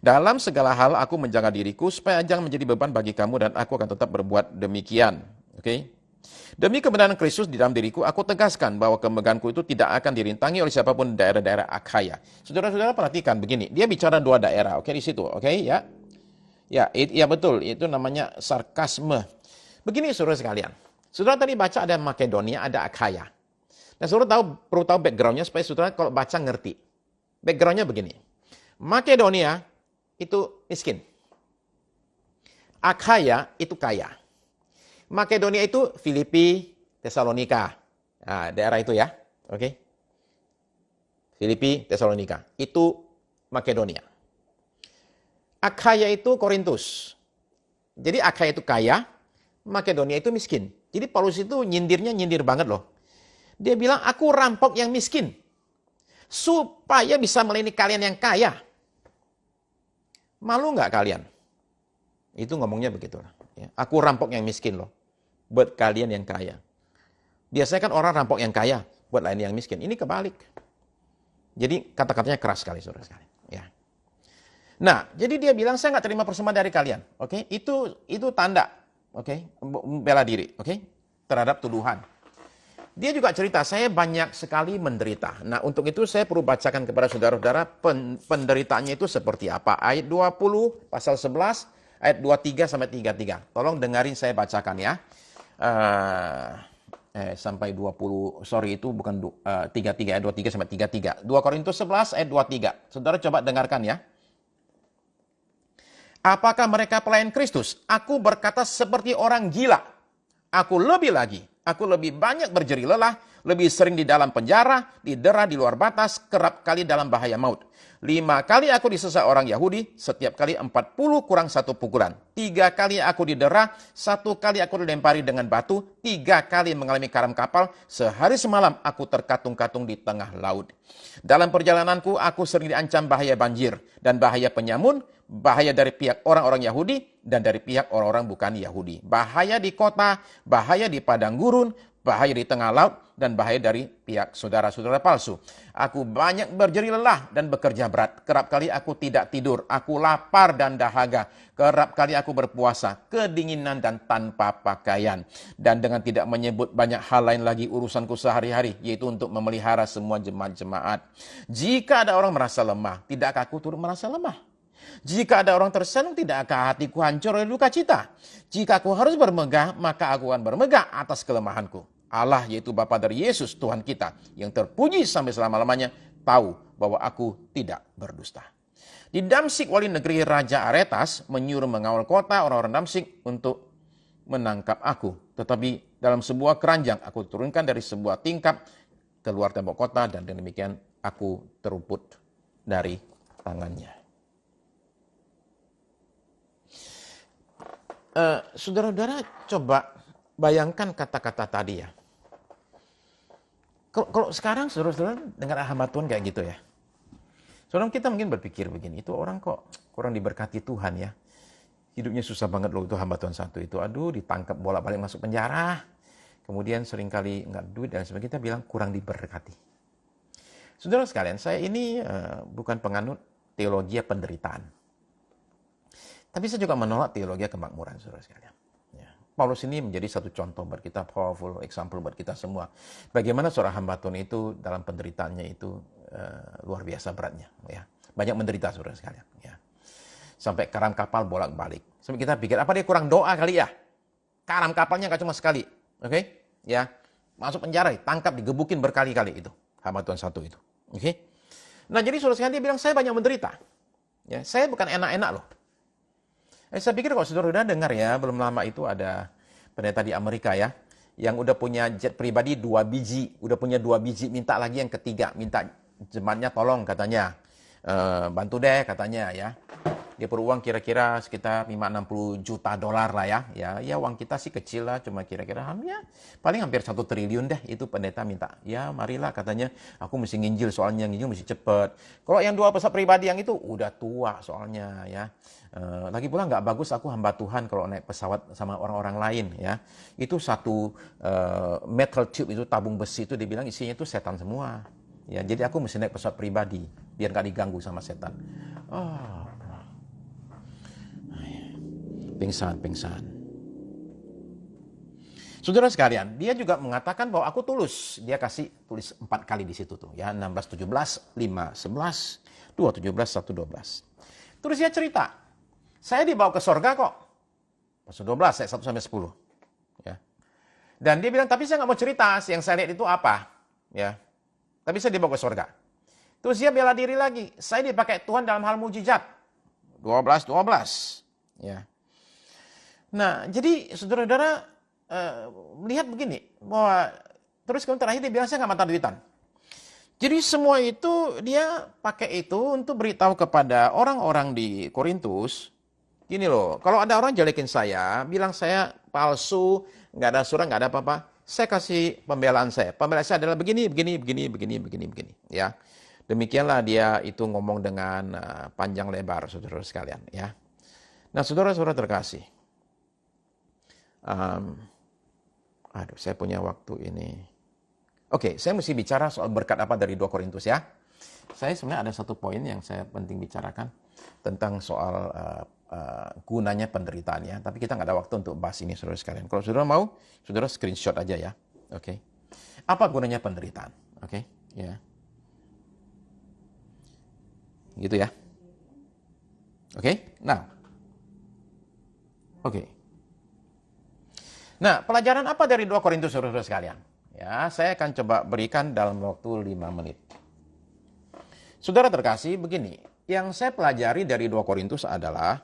Dalam segala hal aku menjaga diriku supaya jangan menjadi beban bagi kamu dan aku akan tetap berbuat demikian. Oke? Demi kebenaran Kristus di dalam diriku, aku tegaskan bahwa kemegahanku itu tidak akan dirintangi oleh siapapun di daerah-daerah Akhaya. Saudara-saudara perhatikan begini, dia bicara 2 daerah, oke di situ, oke ya? Ya betul, itu namanya sarkasme. Begini saudara sekalian. Saudara tadi baca ada Makedonia, ada Akhaya. Nah saudara perlu tahu backgroundnya supaya saudara kalau baca ngerti. Backgroundnya begini. Makedonia itu miskin. Akhaya itu kaya. Makedonia itu Filipi, Tesalonika. Nah, daerah itu ya. Oke. Filipi, Tesalonika. Itu Makedonia. Akhaya itu Korintus. Jadi Akhaya itu kaya, Makedonia itu miskin. Jadi Paulus itu nyindir banget loh. Dia bilang, aku rampok yang miskin. Supaya bisa melayani kalian yang kaya. Malu nggak kalian? Itu ngomongnya begitu. Ya. Aku rampok yang miskin loh. Buat kalian yang kaya. Biasanya kan orang rampok yang kaya. Buat lain yang miskin. Ini kebalik. Jadi kata-katanya keras sekali saudara sekali. Ya. Nah, jadi dia bilang saya nggak terima persembahan dari kalian. Oke, itu tanda. Oke, bela diri. Oke, terhadap tuduhan. Dia juga cerita, saya banyak sekali menderita. Nah, untuk itu saya perlu bacakan kepada saudara-saudara penderitaannya itu seperti apa. Ayat 20, pasal 11, ayat 23 sampai 33. Tolong dengarin saya bacakan ya. Sampai 20, sorry itu bukan 33, ayat 23 sampai 33. 2 Korintus 11, ayat 23. Saudara coba dengarkan ya. Apakah mereka pelayan Kristus? Aku berkata seperti orang gila. Aku lebih lagi. Aku lebih banyak berjeri lelah, lebih sering di dalam penjara, didera di luar batas, kerap kali dalam bahaya maut. 5 kali aku disesat orang Yahudi, setiap kali 40 kurang 1 pukulan. 3 kali aku didera, 1 kali aku dilempari dengan batu, 3 kali mengalami karam kapal, sehari semalam aku terkatung-katung di tengah laut. Dalam perjalananku aku sering diancam bahaya banjir dan bahaya penyamun, bahaya dari pihak orang-orang Yahudi dan dari pihak orang-orang bukan Yahudi. Bahaya di kota, bahaya di padang gurun, bahaya di tengah laut, dan bahaya dari pihak saudara-saudara palsu. Aku banyak berjeri lelah dan bekerja berat. Kerap kali aku tidak tidur. Aku lapar dan dahaga. Kerap kali aku berpuasa, kedinginan dan tanpa pakaian. Dan dengan tidak menyebut banyak hal lain lagi urusanku sehari-hari, yaitu untuk memelihara semua jemaat-jemaat. Jika ada orang merasa lemah, tidakkah aku turut merasa lemah? Jika ada orang tersenung, tidakkah hatiku hancur oleh duka cita? Jika aku harus bermegah, maka aku akan bermegah atas kelemahanku. Allah, yaitu Bapa dari Yesus, Tuhan kita, yang terpuji sampai selama-lamanya, tahu bahwa aku tidak berdusta. Di Damsik, wali negeri Raja Aretas menyuruh mengawal kota orang-orang Damsik untuk menangkap aku. Tetapi dalam sebuah keranjang, aku turunkan dari sebuah tingkap keluar tembok kota, dan demikian aku teruput dari tangannya. Saudara-saudara coba bayangkan kata-kata tadi ya. Kalau sekarang saudara-saudara dengar hamba Tuhan kayak gitu ya. Saudara kita mungkin berpikir begini, itu orang kok kurang diberkati Tuhan ya. Hidupnya susah banget loh itu hamba Tuhan satu itu. Aduh ditangkap bolak-balik masuk penjara. Kemudian seringkali nggak duit dan sebagainya, kita bilang kurang diberkati. Saudara sekalian, saya ini bukan penganut teologi penderitaan. Tapi saya juga menolak teologi kemakmuran, saudara sekalian. Ya. Paulus ini menjadi satu contoh buat kita, powerful example buat kita semua. Bagaimana seorang hamba Tuhan itu dalam penderitaannya itu luar biasa beratnya. Ya. Banyak menderita, saudara sekalian. Ya. Sampai karam kapal bolak-balik. Sampai kita pikir, apa dia kurang doa kali ya? Karam kapalnya nggak cuma sekali. Oke? Ya. Masuk penjara, tangkap, digebukin berkali-kali itu. Hamba Tuhan satu itu. Oke? Nah jadi saudara sekalian dia bilang, saya banyak menderita. Ya, saya bukan enak-enak loh. Saya pikir kalau saudara dengar ya, belum lama itu ada pendeta di Amerika ya, yang udah punya jet pribadi 2 biji, udah punya 2 biji, minta lagi yang ketiga, minta jemaatnya tolong katanya, bantu deh katanya ya. Dia perlu uang kira-kira sekitar 5-60 juta dolar lah ya. Ya uang kita sih kecil lah, cuma kira-kira ya, paling hampir 1 triliun deh itu pendeta minta. Ya marilah katanya, aku mesti nginjil soalnya, nginjil mesti cepet. Kalau yang 2 pesawat pribadi yang itu udah tua soalnya ya. Lagi pula nggak bagus aku hamba Tuhan kalau naik pesawat sama orang-orang lain ya. Itu satu metal tube itu tabung besi itu dibilang isinya itu setan semua. Ya, jadi aku mesti naik pesawat pribadi biar nggak diganggu sama setan. Pingsan. Saudara sekalian, dia juga mengatakan bahwa aku tulus. Dia kasih tulis 4 kali di situ tuh ya, 16, 17, 5, 11, 2, 17, 1, 12. Terus dia cerita, saya dibawa ke sorga kok. Pasal 12 ayat 1 sampai 10. Dan dia bilang, tapi saya nggak mau cerita, yang saya lihat itu apa. Ya, tapi saya dibawa ke surga. Terus dia bela diri lagi, saya dipakai Tuhan dalam hal mujizat. 12. Ya. Nah, jadi saudara-saudara melihat begini, bahwa terus kemudian terakhir dia bilang, saya nggak mata-duitan. Jadi semua itu dia pakai itu untuk beritahu kepada orang-orang di Korintus, gini loh, kalau ada orang jelekin saya, bilang saya palsu, nggak ada surat, nggak ada apa-apa, saya kasih pembelaan saya. Pembelaan saya adalah begini. Ya, demikianlah dia itu ngomong dengan panjang lebar, saudara sekalian. Ya, nah saudara-saudara terkasih, saya punya waktu ini. Oke, saya mesti bicara soal berkat apa dari 2 Korintus ya. Saya sebenarnya ada satu poin yang saya penting bicarakan tentang soal gunanya penderitaan ya. Tapi kita nggak ada waktu untuk bahas ini, saudara sekalian. Kalau saudara mau, saudara screenshot aja ya. Oke. Apa gunanya penderitaan? Oke, ya. Gitu ya. Oke, Nah, pelajaran apa dari 2 Korintus, saudara sekalian? Ya, saya akan coba berikan dalam waktu 5 menit. Saudara terkasih, begini. Yang saya pelajari dari 2 Korintus adalah,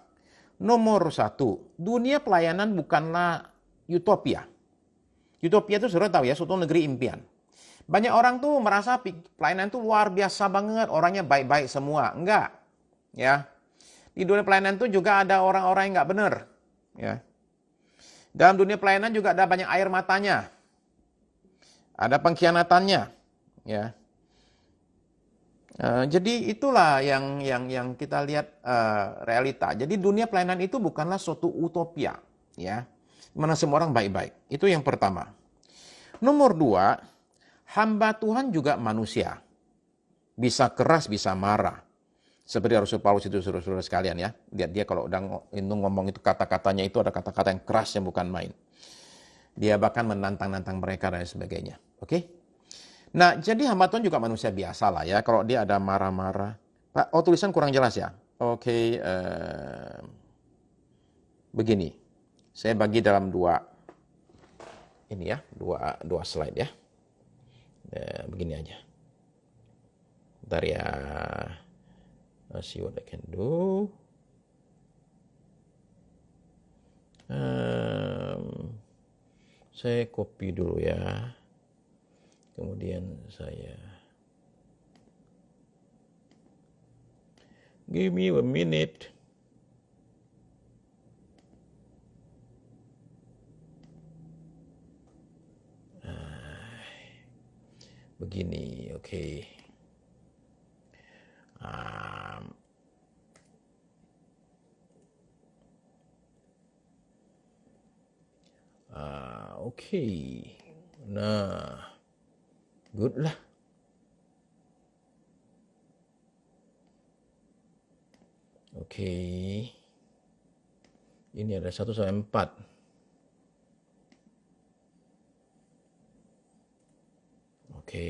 nomor 1, dunia pelayanan bukanlah utopia. Utopia itu saudara tahu ya, suatu negeri impian. Banyak orang tuh merasa pelayanan itu luar biasa banget, orangnya baik-baik semua. Enggak. Ya. Di dunia pelayanan itu juga ada orang-orang yang nggak benar. Ya. Dalam dunia pelayanan juga ada banyak air matanya. Ada pengkhianatannya, ya. Jadi itulah yang kita lihat realita. Jadi dunia pelayanan itu bukanlah suatu utopia, ya. Mana semua orang baik-baik. Itu yang pertama. Nomor 2, hamba Tuhan juga manusia. Bisa keras, bisa marah. Seperti Rasul Paulus itu, saudara-saudara sekalian ya. Lihat dia kalau udah ngomong itu kata-katanya itu ada kata-kata yang keras yang bukan main. Dia bahkan menantang-nantang mereka dan sebagainya. Oke? Nah, jadi hamba Tuhan juga manusia biasa lah ya. Kalau dia ada marah-marah. Pak, tulisan kurang jelas ya? Oke. Begini. Saya bagi dalam dua slide ya. Begini aja. Bentar ya. Let's see what I can do. Saya copy dulu ya. Kemudian saya give me a minute. Begini, oke. Oke. Nah, good lah. Oke. Ini ada 1 sampai 4. Oke,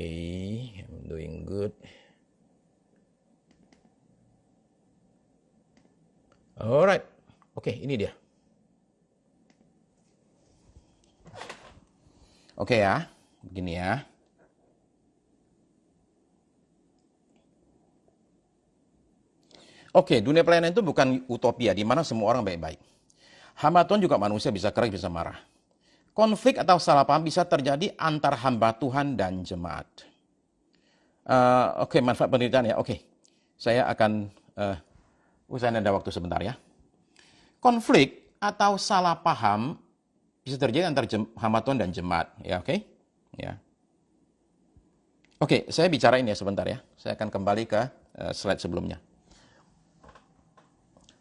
I'm doing good. Alright. Oke, ini dia. Oke ya, begini ya. Oke, dunia pelayanan itu bukan utopia di mana semua orang baik-baik. Hamba Tuhan juga manusia, bisa keras, bisa marah. Konflik atau salah paham bisa terjadi antar hamba Tuhan dan jemaat. Oke, manfaat penderitaan ya. Oke, saya akan usahain ada waktu sebentar ya. Konflik atau salah paham bisa terjadi antara hamba Tuhan dan jemaat, ya oke? Ya. Oke, saya bicarain ya sebentar ya. Saya akan kembali ke slide sebelumnya.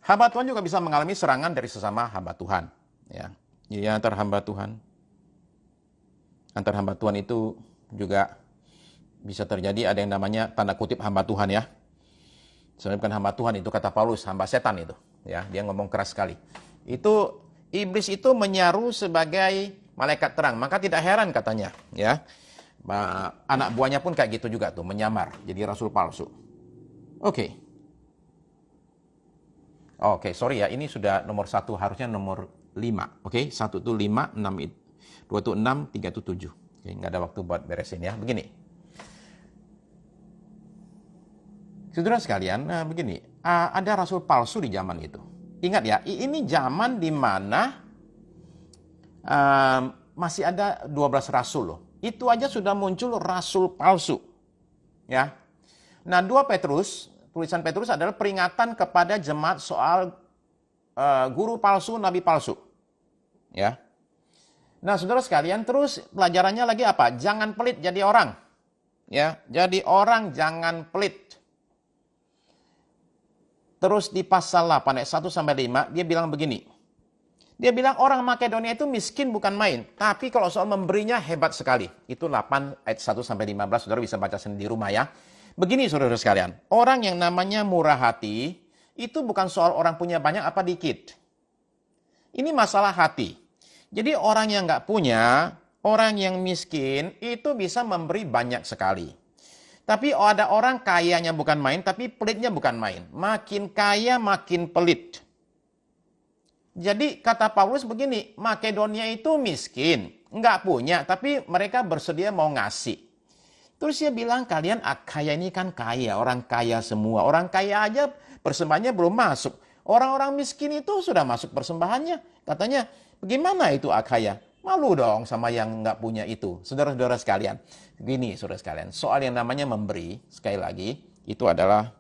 Hamba Tuhan juga bisa mengalami serangan dari sesama hamba Tuhan, ya. Jadi antar hamba Tuhan itu juga bisa terjadi ada yang namanya tanda kutip hamba Tuhan ya. Sebenarnya bukan hamba Tuhan, itu kata Paulus, hamba setan itu, ya. Dia ngomong keras sekali. Itu iblis itu menyaru sebagai malaikat terang, maka tidak heran katanya, ya. Anak buahnya pun kayak gitu juga tuh, menyamar jadi rasul palsu. Oke, sorry ya, ini sudah nomor 1, harusnya nomor 5. Oke, 1 itu 5, 6 itu. 2 itu 6, 3 itu 7. Oke, nggak ada waktu buat beresin ya. Begini. Saudara sekalian, begini. Ada rasul palsu di zaman itu. Ingat ya, ini zaman di mana masih ada 12 rasul loh. Itu aja sudah muncul rasul palsu. Ya. Nah, 2 Petrus, tulisan Petrus adalah peringatan kepada jemaat soal guru palsu, nabi palsu. Ya. Nah, saudara sekalian, terus pelajarannya lagi apa? Jangan pelit jadi orang. Ya, jadi orang jangan pelit. Terus di pasal 8 ayat 1 sampai 5 dia bilang begini. Dia bilang orang Makedonia itu miskin bukan main, tapi kalau soal memberinya hebat sekali. Itu 8 ayat 1 sampai 15, saudara bisa baca sendiri di rumah ya. Begini saudara sekalian, orang yang namanya murah hati, itu bukan soal orang punya banyak apa dikit. Ini masalah hati. Jadi orang yang nggak punya, orang yang miskin, itu bisa memberi banyak sekali. Tapi ada orang kayanya bukan main, tapi pelitnya bukan main. Makin kaya, makin pelit. Jadi kata Paulus begini, Makedonia itu miskin, nggak punya, tapi mereka bersedia mau ngasih. Terus dia bilang, kalian kaya ini kan kaya, orang kaya semua. Orang kaya aja persembahannya belum masuk. Orang-orang miskin itu sudah masuk persembahannya. Katanya, bagaimana itu kaya? Malu dong sama yang nggak punya itu. Saudara-saudara sekalian, gini saudara sekalian, soal yang namanya memberi, sekali lagi, itu adalah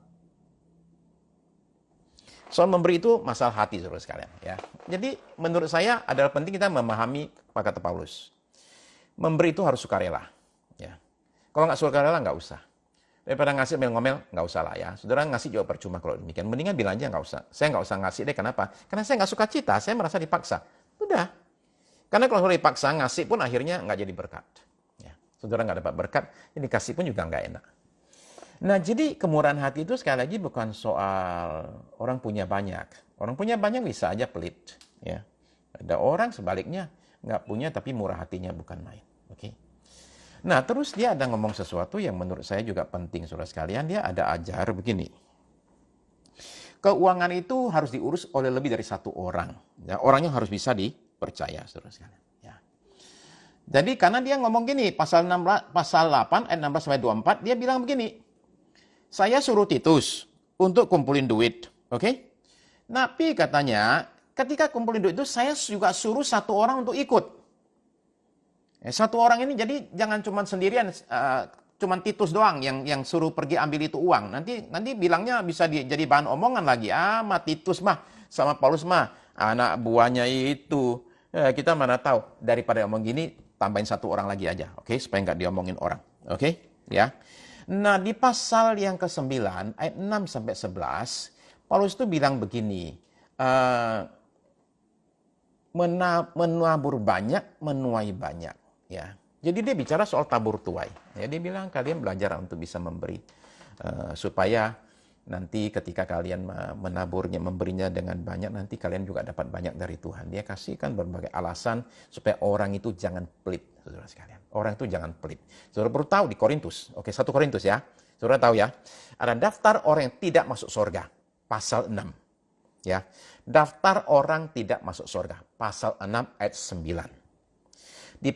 soal memberi itu masalah hati, saudara sekalian. Ya. Jadi menurut saya adalah penting kita memahami apa kata Paulus. Memberi itu harus sukarela. Ya. Kalau nggak sukarela nggak usah. Daripada ngasih ngomel-ngomel, nggak usah lah ya. Saudara ngasih juga percuma kalau demikian. Mendingan bilang aja nggak usah. Saya nggak usah ngasih deh, kenapa? Karena saya nggak suka cita, saya merasa dipaksa. Udah. Karena kalau dipaksa ngasih pun akhirnya nggak jadi berkat. Ya. Saudara nggak dapat berkat, jadi kasih pun juga nggak enak. Nah, jadi kemurahan hati itu sekali lagi bukan soal orang punya banyak. Orang punya banyak bisa aja pelit. Ya. Ada orang sebaliknya nggak punya tapi murah hatinya bukan main. Oke. Nah, terus dia ada ngomong sesuatu yang menurut saya juga penting, saudara sekalian. Dia ada ajar begini. Keuangan itu harus diurus oleh lebih dari satu orang. Ya, orangnya harus bisa dipercaya, saudara sekalian. Ya. Jadi karena dia ngomong gini, pasal 8 ayat 16 sampai 24, dia bilang begini. Saya suruh Titus untuk kumpulin duit, oke? Tapi katanya, ketika kumpulin duit itu saya juga suruh satu orang untuk ikut. Satu orang ini jadi jangan cuma sendirian, cuma Titus doang yang suruh pergi ambil itu uang. Nanti bilangnya bisa jadi bahan omongan lagi. Ma Titus mah sama Paulus mah anak buahnya itu. Kita mana tahu, daripada omong gini tambahin satu orang lagi aja, oke? Supaya nggak diomongin orang, oke? Ya. Nah, di pasal yang ke-9, ayat 6 sampai 11, Paulus itu bilang begini, menabur banyak, menuai banyak. Ya. Jadi dia bicara soal tabur tuai. Ya, dia bilang kalian belajar untuk bisa memberi, supaya nanti ketika kalian menaburnya, memberinya dengan banyak, nanti kalian juga dapat banyak dari Tuhan. Dia kasihkan berbagai alasan supaya orang itu jangan pelit, saudara sekalian. Orang itu jangan pelit. Saudara perlu tahu di Korintus, oke, 1 Korintus ya. Saudara tahu ya, ada daftar orang yang tidak masuk surga, pasal 6. Ya, daftar orang tidak masuk surga, pasal 6 ayat 9. Di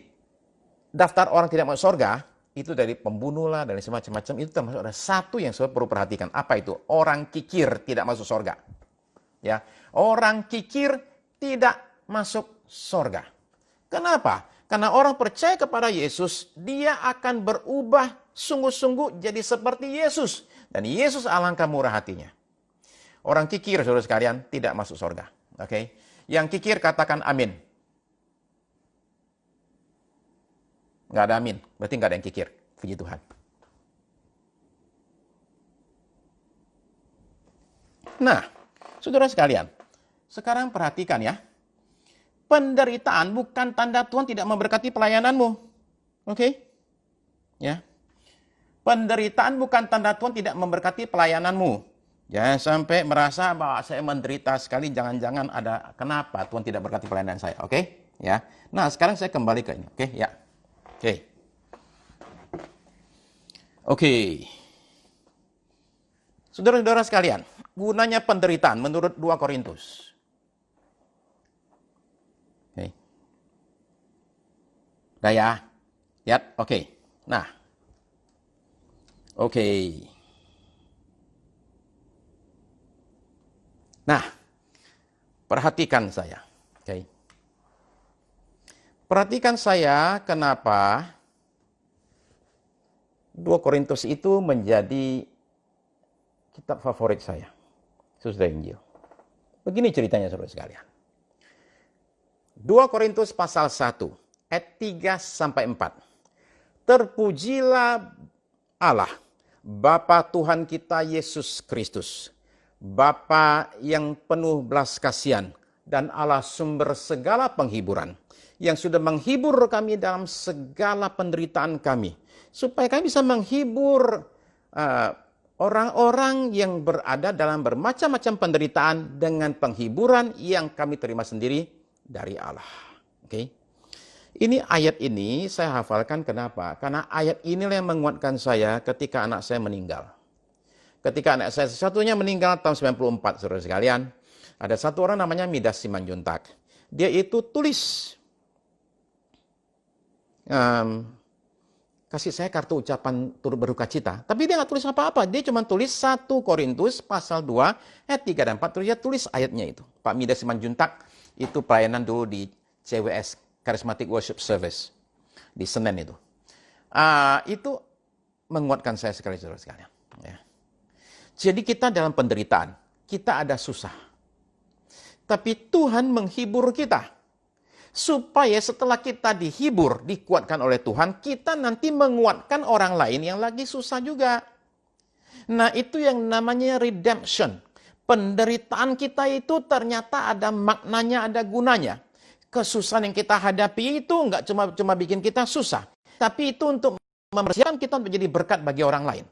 daftar orang tidak masuk surga, itu dari pembunuh lah, dari semacam-macam, itu termasuk ada satu yang saudara perlu perhatikan. Apa itu? Orang kikir tidak masuk surga. Ya, orang kikir tidak masuk surga. Kenapa? Karena orang percaya kepada Yesus, dia akan berubah sungguh-sungguh jadi seperti Yesus. Dan Yesus alangkah murah hatinya. Orang kikir, saudara sekalian, tidak masuk surga. Oke? Yang kikir katakan amin. Nggak ada amin, berarti nggak ada yang kikir. Puji Tuhan. Nah, saudara sekalian, sekarang perhatikan ya. Penderitaan bukan tanda Tuhan tidak memberkati pelayananmu. Oke? Ya. Penderitaan bukan tanda Tuhan tidak memberkati pelayananmu. Jangan sampai merasa bahwa saya menderita sekali, jangan-jangan ada kenapa Tuhan tidak berkati pelayanan saya. Oke? Ya. Nah, sekarang saya kembali ke ini. Oke? Ya. Oke. Oke. Saudara-saudara sekalian, gunanya penderitaan menurut 2 Korintus. Oke. Udah ya? Lihat, oke. Nah, oke. Nah, perhatikan saya. Oke. Perhatikan saya kenapa 2 Korintus itu menjadi kitab favorit saya. Sesudah Injil. Begini ceritanya saudara sekalian. 2 Korintus pasal 1 ayat 3 sampai 4. Terpujilah Allah, Bapa Tuhan kita Yesus Kristus, Bapa yang penuh belas kasihan dan Allah sumber segala penghiburan, yang sudah menghibur kami dalam segala penderitaan kami, supaya kami bisa menghibur orang-orang yang berada dalam bermacam-macam penderitaan dengan penghiburan yang kami terima sendiri dari Allah. Oke. Ini ayat ini saya hafalkan kenapa? Karena ayat inilah yang menguatkan saya ketika anak saya meninggal. Ketika anak saya satunya meninggal tahun 94, saudara sekalian, ada satu orang namanya Midas Simanjuntak. Dia itu tulis kasih saya kartu ucapan turut berduka cita. Tapi dia nggak tulis apa-apa. Dia cuma tulis 1 Korintus pasal 2 ayat 3 dan 4. Terus dia tulis ayatnya itu. Pak Midas Simanjuntak itu pelayanan dulu di CWS, Charismatic Worship Service. Di Senen itu. Itu menguatkan saya sekali, saudara sekalian. Ya. Jadi kita dalam penderitaan. Kita ada susah. Tapi Tuhan menghibur kita. Supaya setelah kita dihibur, dikuatkan oleh Tuhan, kita nanti menguatkan orang lain yang lagi susah juga. Nah, itu yang namanya redemption. Penderitaan kita itu ternyata ada maknanya, ada gunanya. Kesusahan yang kita hadapi itu nggak cuma bikin kita susah. Tapi itu untuk mempersiapkan kita menjadi berkat bagi orang lain.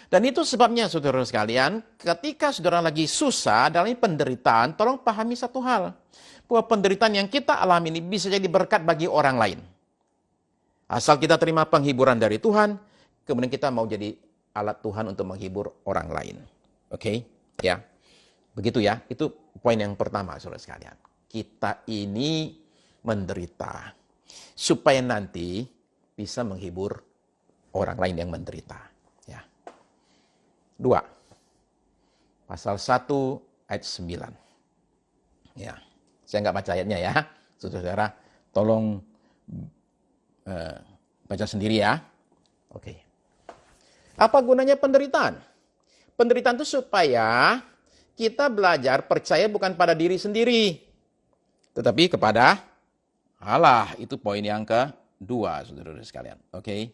Dan itu sebabnya, saudara sekalian, ketika saudara lagi susah dalam penderitaan, tolong pahami satu hal. Bahwa penderitaan yang kita alami ini bisa jadi berkat bagi orang lain. Asal kita terima penghiburan dari Tuhan, kemudian kita mau jadi alat Tuhan untuk menghibur orang lain. Oke? Ya. Begitu ya. Itu poin yang pertama, saudara sekalian. Kita ini menderita. Supaya nanti bisa menghibur orang lain yang menderita. Ya. 2. Pasal 1 ayat 9. Ya. Saya nggak baca ayatnya ya. Saudara-saudara, tolong baca sendiri ya. Oke. Apa gunanya penderitaan? Penderitaan itu supaya kita belajar percaya bukan pada diri sendiri, tetapi kepada Allah. Itu poin yang kedua, saudara-saudara sekalian. Oke.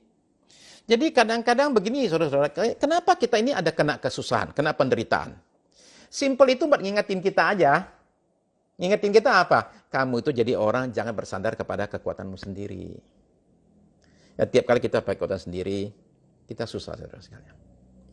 Jadi kadang-kadang begini, saudara-saudara, kenapa kita ini ada kena kesusahan, kena penderitaan? Simple itu buat ngingetin kita aja. Ngingetin kita apa? Kamu itu jadi orang jangan bersandar kepada kekuatanmu sendiri. Ya, tiap kali kita pakai kekuatan sendiri, kita susah, saudara sekalian.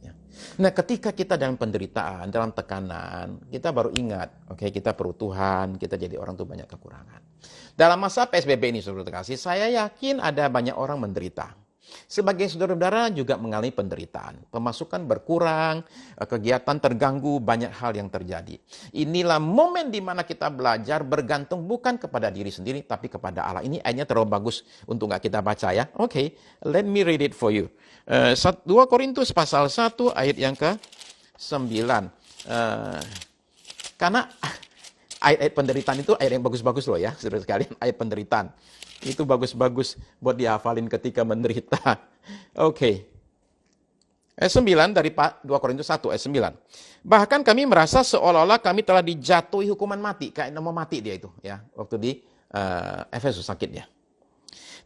Ya. Nah, ketika kita dalam penderitaan, dalam tekanan, kita baru ingat, oke, kita perlu Tuhan, kita jadi orang tuh banyak kekurangan. Dalam masa PSBB ini, saudara kasih, saya yakin ada banyak orang menderita. Sebagai saudara-saudara juga mengalami penderitaan. Pemasukan berkurang, kegiatan terganggu, banyak hal yang terjadi. Inilah momen di mana kita belajar bergantung bukan kepada diri sendiri, tapi kepada Allah. Ini ayatnya terlalu bagus untuk nggak kita baca ya. Oke, let me read it for you. 2 Korintus pasal 1 ayat yang ke-9. Karena ayat-ayat penderitaan itu ayat yang bagus-bagus loh ya, saudara sekalian. Ayat penderitaan. Itu bagus-bagus buat dihafalin ketika menderita. Oke. Ayat 9 dari 2 Korintus 1 ayat 9. Bahkan kami merasa seolah-olah kami telah dijatuhi hukuman mati. Kayak mau mati dia itu. Ya, waktu di Efesus sakit ya.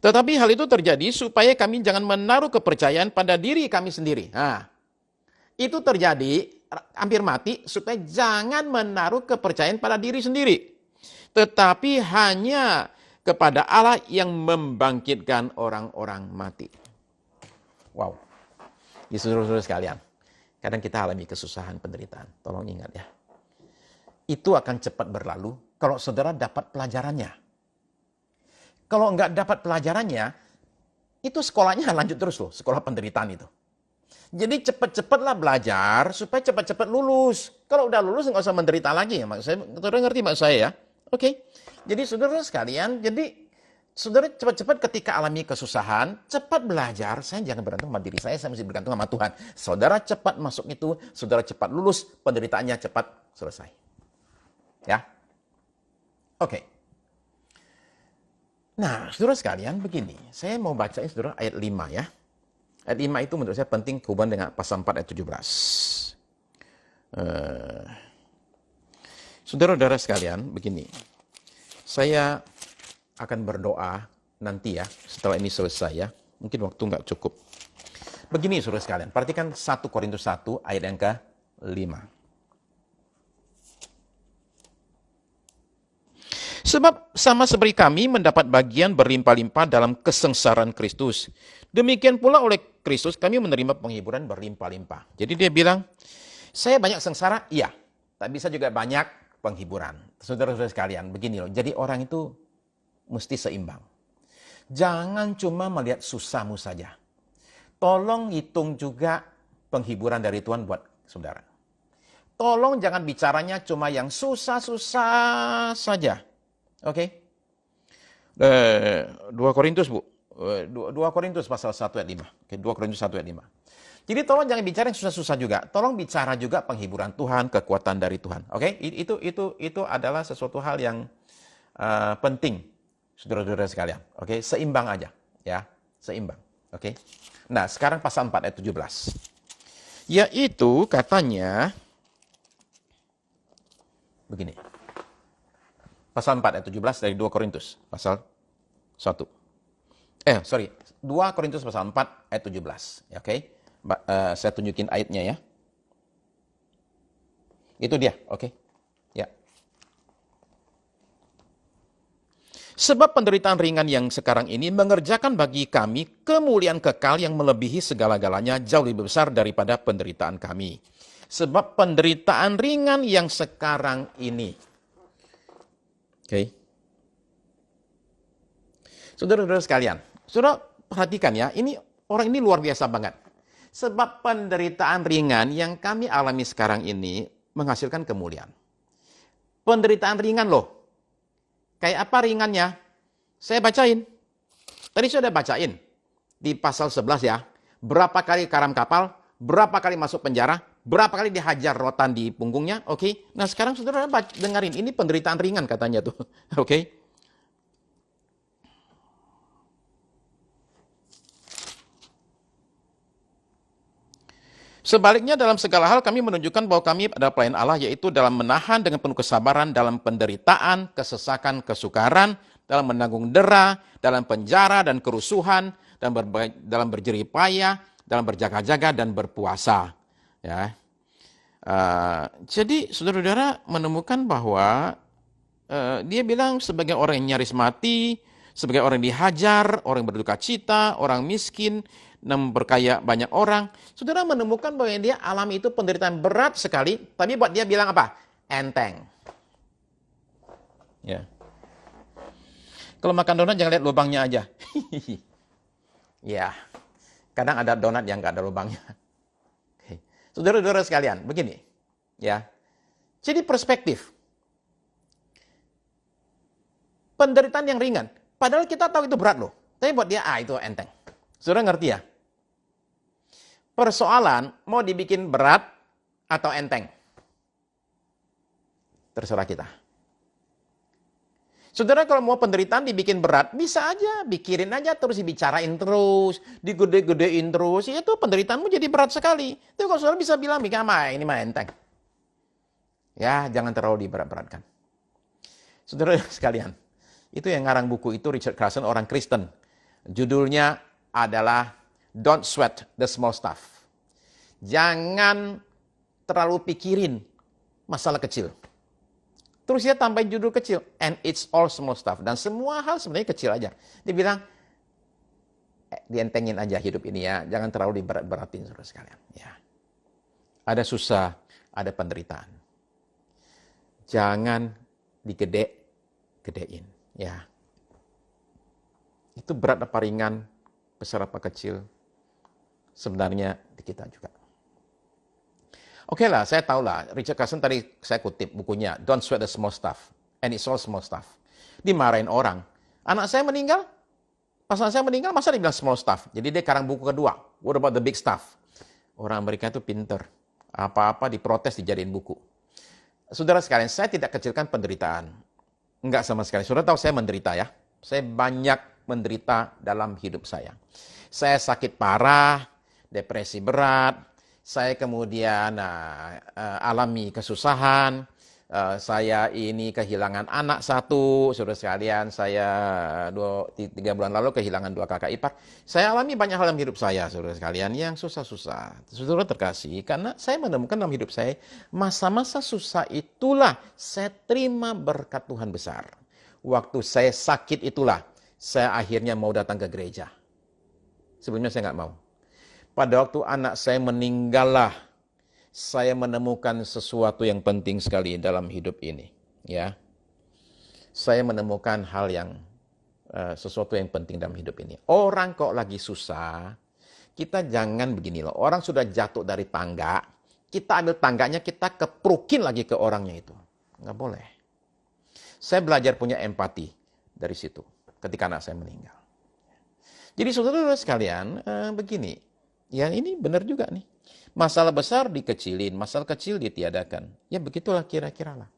Tetapi hal itu terjadi supaya kami jangan menaruh kepercayaan pada diri kami sendiri. Nah, itu terjadi hampir mati supaya jangan menaruh kepercayaan pada diri sendiri. Tetapi hanya kepada Allah yang membangkitkan orang-orang mati. Wow. Di saudara-saudara sekalian, kadang kita alami kesusahan, penderitaan. Tolong ingat ya. Itu akan cepat berlalu kalau saudara dapat pelajarannya. Kalau enggak dapat pelajarannya, itu sekolahnya lanjut terus loh, sekolah penderitaan itu. Jadi cepat-cepatlah belajar supaya cepat-cepat lulus. Kalau udah lulus nggak usah menderita lagi ya. Saudara ngerti maksud saya ya? Oke. Jadi saudara sekalian, jadi Saudara cepat-cepat ketika alami kesusahan, cepat belajar. Saya jangan bergantung sama diri saya mesti bergantung sama Tuhan. Saudara cepat masuk itu, saudara cepat lulus, penderitaannya cepat selesai. Ya. Oke. Nah, saudara sekalian, begini. Saya mau bacain saudara ayat 5 ya. Ayat 5 itu menurut saya penting hubungan dengan pasal 4 ayat 17. Saudara-saudara sekalian, begini. Saya akan berdoa nanti ya, setelah ini selesai ya. Mungkin waktu nggak cukup. Begini saudara sekalian, perhatikan 1 Korintus 1 ayat yang ke-5. Sebab sama seperti kami mendapat bagian berlimpah-limpah dalam kesengsaraan Kristus. Demikian pula oleh Kristus kami menerima penghiburan berlimpah-limpah. Jadi dia bilang, saya banyak sengsara, iya. Tapi bisa juga banyak penghiburan. Saudara-saudara sekalian, begini loh. Jadi orang itu mesti seimbang. Jangan cuma melihat susahmu saja. Tolong hitung juga penghiburan dari Tuhan buat saudara. Tolong jangan bicaranya cuma yang susah-susah saja. Oke? 2 Korintus, Bu. 2 Korintus pasal 1 ayat 5. Oke, 2 Korintus 1 ayat 5. Jadi tolong jangan bicara yang susah-susah juga. Tolong bicara juga penghiburan Tuhan, kekuatan dari Tuhan. Oke? Itu adalah sesuatu hal yang penting. Saudara-saudara sekalian, oke, seimbang aja, ya, seimbang, oke. Nah, sekarang pasal 4 ayat 17. Yaitu katanya, begini. Pasal 4 ayat 17 dari 2 Korintus, pasal 1. 2 Korintus pasal 4 ayat 17, ya, oke. Saya tunjukin ayatnya ya. Itu dia, oke. Ya. Sebab penderitaan ringan yang sekarang ini mengerjakan bagi kami kemuliaan kekal yang melebihi segala-galanya jauh lebih besar daripada penderitaan kami. Sebab penderitaan ringan yang sekarang ini. Oke. Saudara-saudara sekalian, saudara perhatikan ya, orang ini luar biasa banget. Sebab penderitaan ringan yang kami alami sekarang ini menghasilkan kemuliaan. Penderitaan ringan loh. Kayak apa ringannya? Saya bacain. Tadi saya sudah bacain. Di pasal 11 ya. Berapa kali karam kapal, berapa kali masuk penjara, berapa kali dihajar rotan di punggungnya. Oke. Nah sekarang saudara dengerin. Ini penderitaan ringan katanya tuh. Oke. Sebaliknya dalam segala hal kami menunjukkan bahwa kami adalah pelayan Allah, yaitu dalam menahan dengan penuh kesabaran dalam penderitaan, kesesakan, kesukaran, dalam menanggung dera, dalam penjara dan kerusuhan, dalam berjerih payah, dalam berjaga-jaga dan berpuasa. Ya. Jadi saudara-saudara menemukan bahwa dia bilang sebagai orang yang nyaris mati, sebagai orang yang dihajar, orang yang berduka cita, orang miskin, memperkaya banyak orang. Saudara menemukan bahwa dia alami itu penderitaan berat sekali, tapi buat dia bilang apa? Enteng. Ya. Kalau makan donat jangan lihat lubangnya aja. Ya. Kadang ada donat yang nggak ada lubangnya. Saudara-saudara sekalian, begini. Ya. Jadi perspektif. Penderitaan yang ringan. Padahal kita tahu itu berat loh. Tapi buat dia, itu enteng. Saudara ngerti ya? Persoalan mau dibikin berat atau enteng? Terserah kita. Saudara kalau mau penderitaan dibikin berat, bisa aja, pikirin aja terus, dibicarain terus, digede-gedein terus, itu penderitaanmu jadi berat sekali. Tapi kalau saudara bisa bilang, ini mah enteng. Ya, jangan terlalu diberat-beratkan. Saudara sekalian, itu yang ngarang buku itu Richard Carson, orang Kristen. Judulnya adalah Don't Sweat the Small Stuff. Jangan terlalu pikirin masalah kecil. Terus dia tambahin judul kecil, and it's all small stuff. Dan semua hal sebenarnya kecil aja. Dia bilang, dientengin aja hidup ini ya, jangan terlalu diberat-beratin saudara sekalian. Ya. Ada susah, ada penderitaan. Jangan digede-gedein. Ya. Itu berat apa ringan, besar apa kecil, sebenarnya di kita juga. Oke lah, saya tahu lah, Richard Carson tadi saya kutip bukunya, Don't Sweat the Small Stuff, and it's all small stuff. Dimarahin orang, Anak saya meninggal, pas anak saya meninggal, masa dibilang small stuff? Jadi dia karang buku kedua. What about the big stuff? Orang Amerika itu pinter. Apa-apa diprotes dijadiin buku. Saudara sekalian, saya tidak kecilkan penderitaan. Enggak sama sekali. Saudara tahu saya menderita ya. Saya banyak menderita dalam hidup saya. Saya sakit parah, depresi berat, saya kemudian alami kesusahan, saya ini kehilangan anak satu, saudara sekalian, saya 3 bulan lalu kehilangan 2 kakak ipar. Saya alami banyak hal dalam hidup saya, saudara sekalian, yang susah-susah. Saudara terkasih, karena saya menemukan dalam hidup saya, masa-masa susah itulah saya terima berkat Tuhan besar. Waktu saya sakit itulah, saya akhirnya mau datang ke gereja. Sebelumnya saya nggak mau. Pada waktu anak saya meninggallah, saya menemukan sesuatu yang penting sekali dalam hidup ini. Ya, saya menemukan hal yang sesuatu yang penting dalam hidup ini. Orang kok lagi susah, kita jangan begini loh. Orang sudah jatuh dari tangga, kita ambil tangganya, kita keprukin lagi ke orangnya itu. Nggak boleh. Saya belajar punya empati dari situ ketika anak saya meninggal. Jadi saudara-saudara sekalian, begini, ya ini benar juga nih. Masalah besar dikecilin, masalah kecil ditiadakan. Ya begitulah kira-kira lah.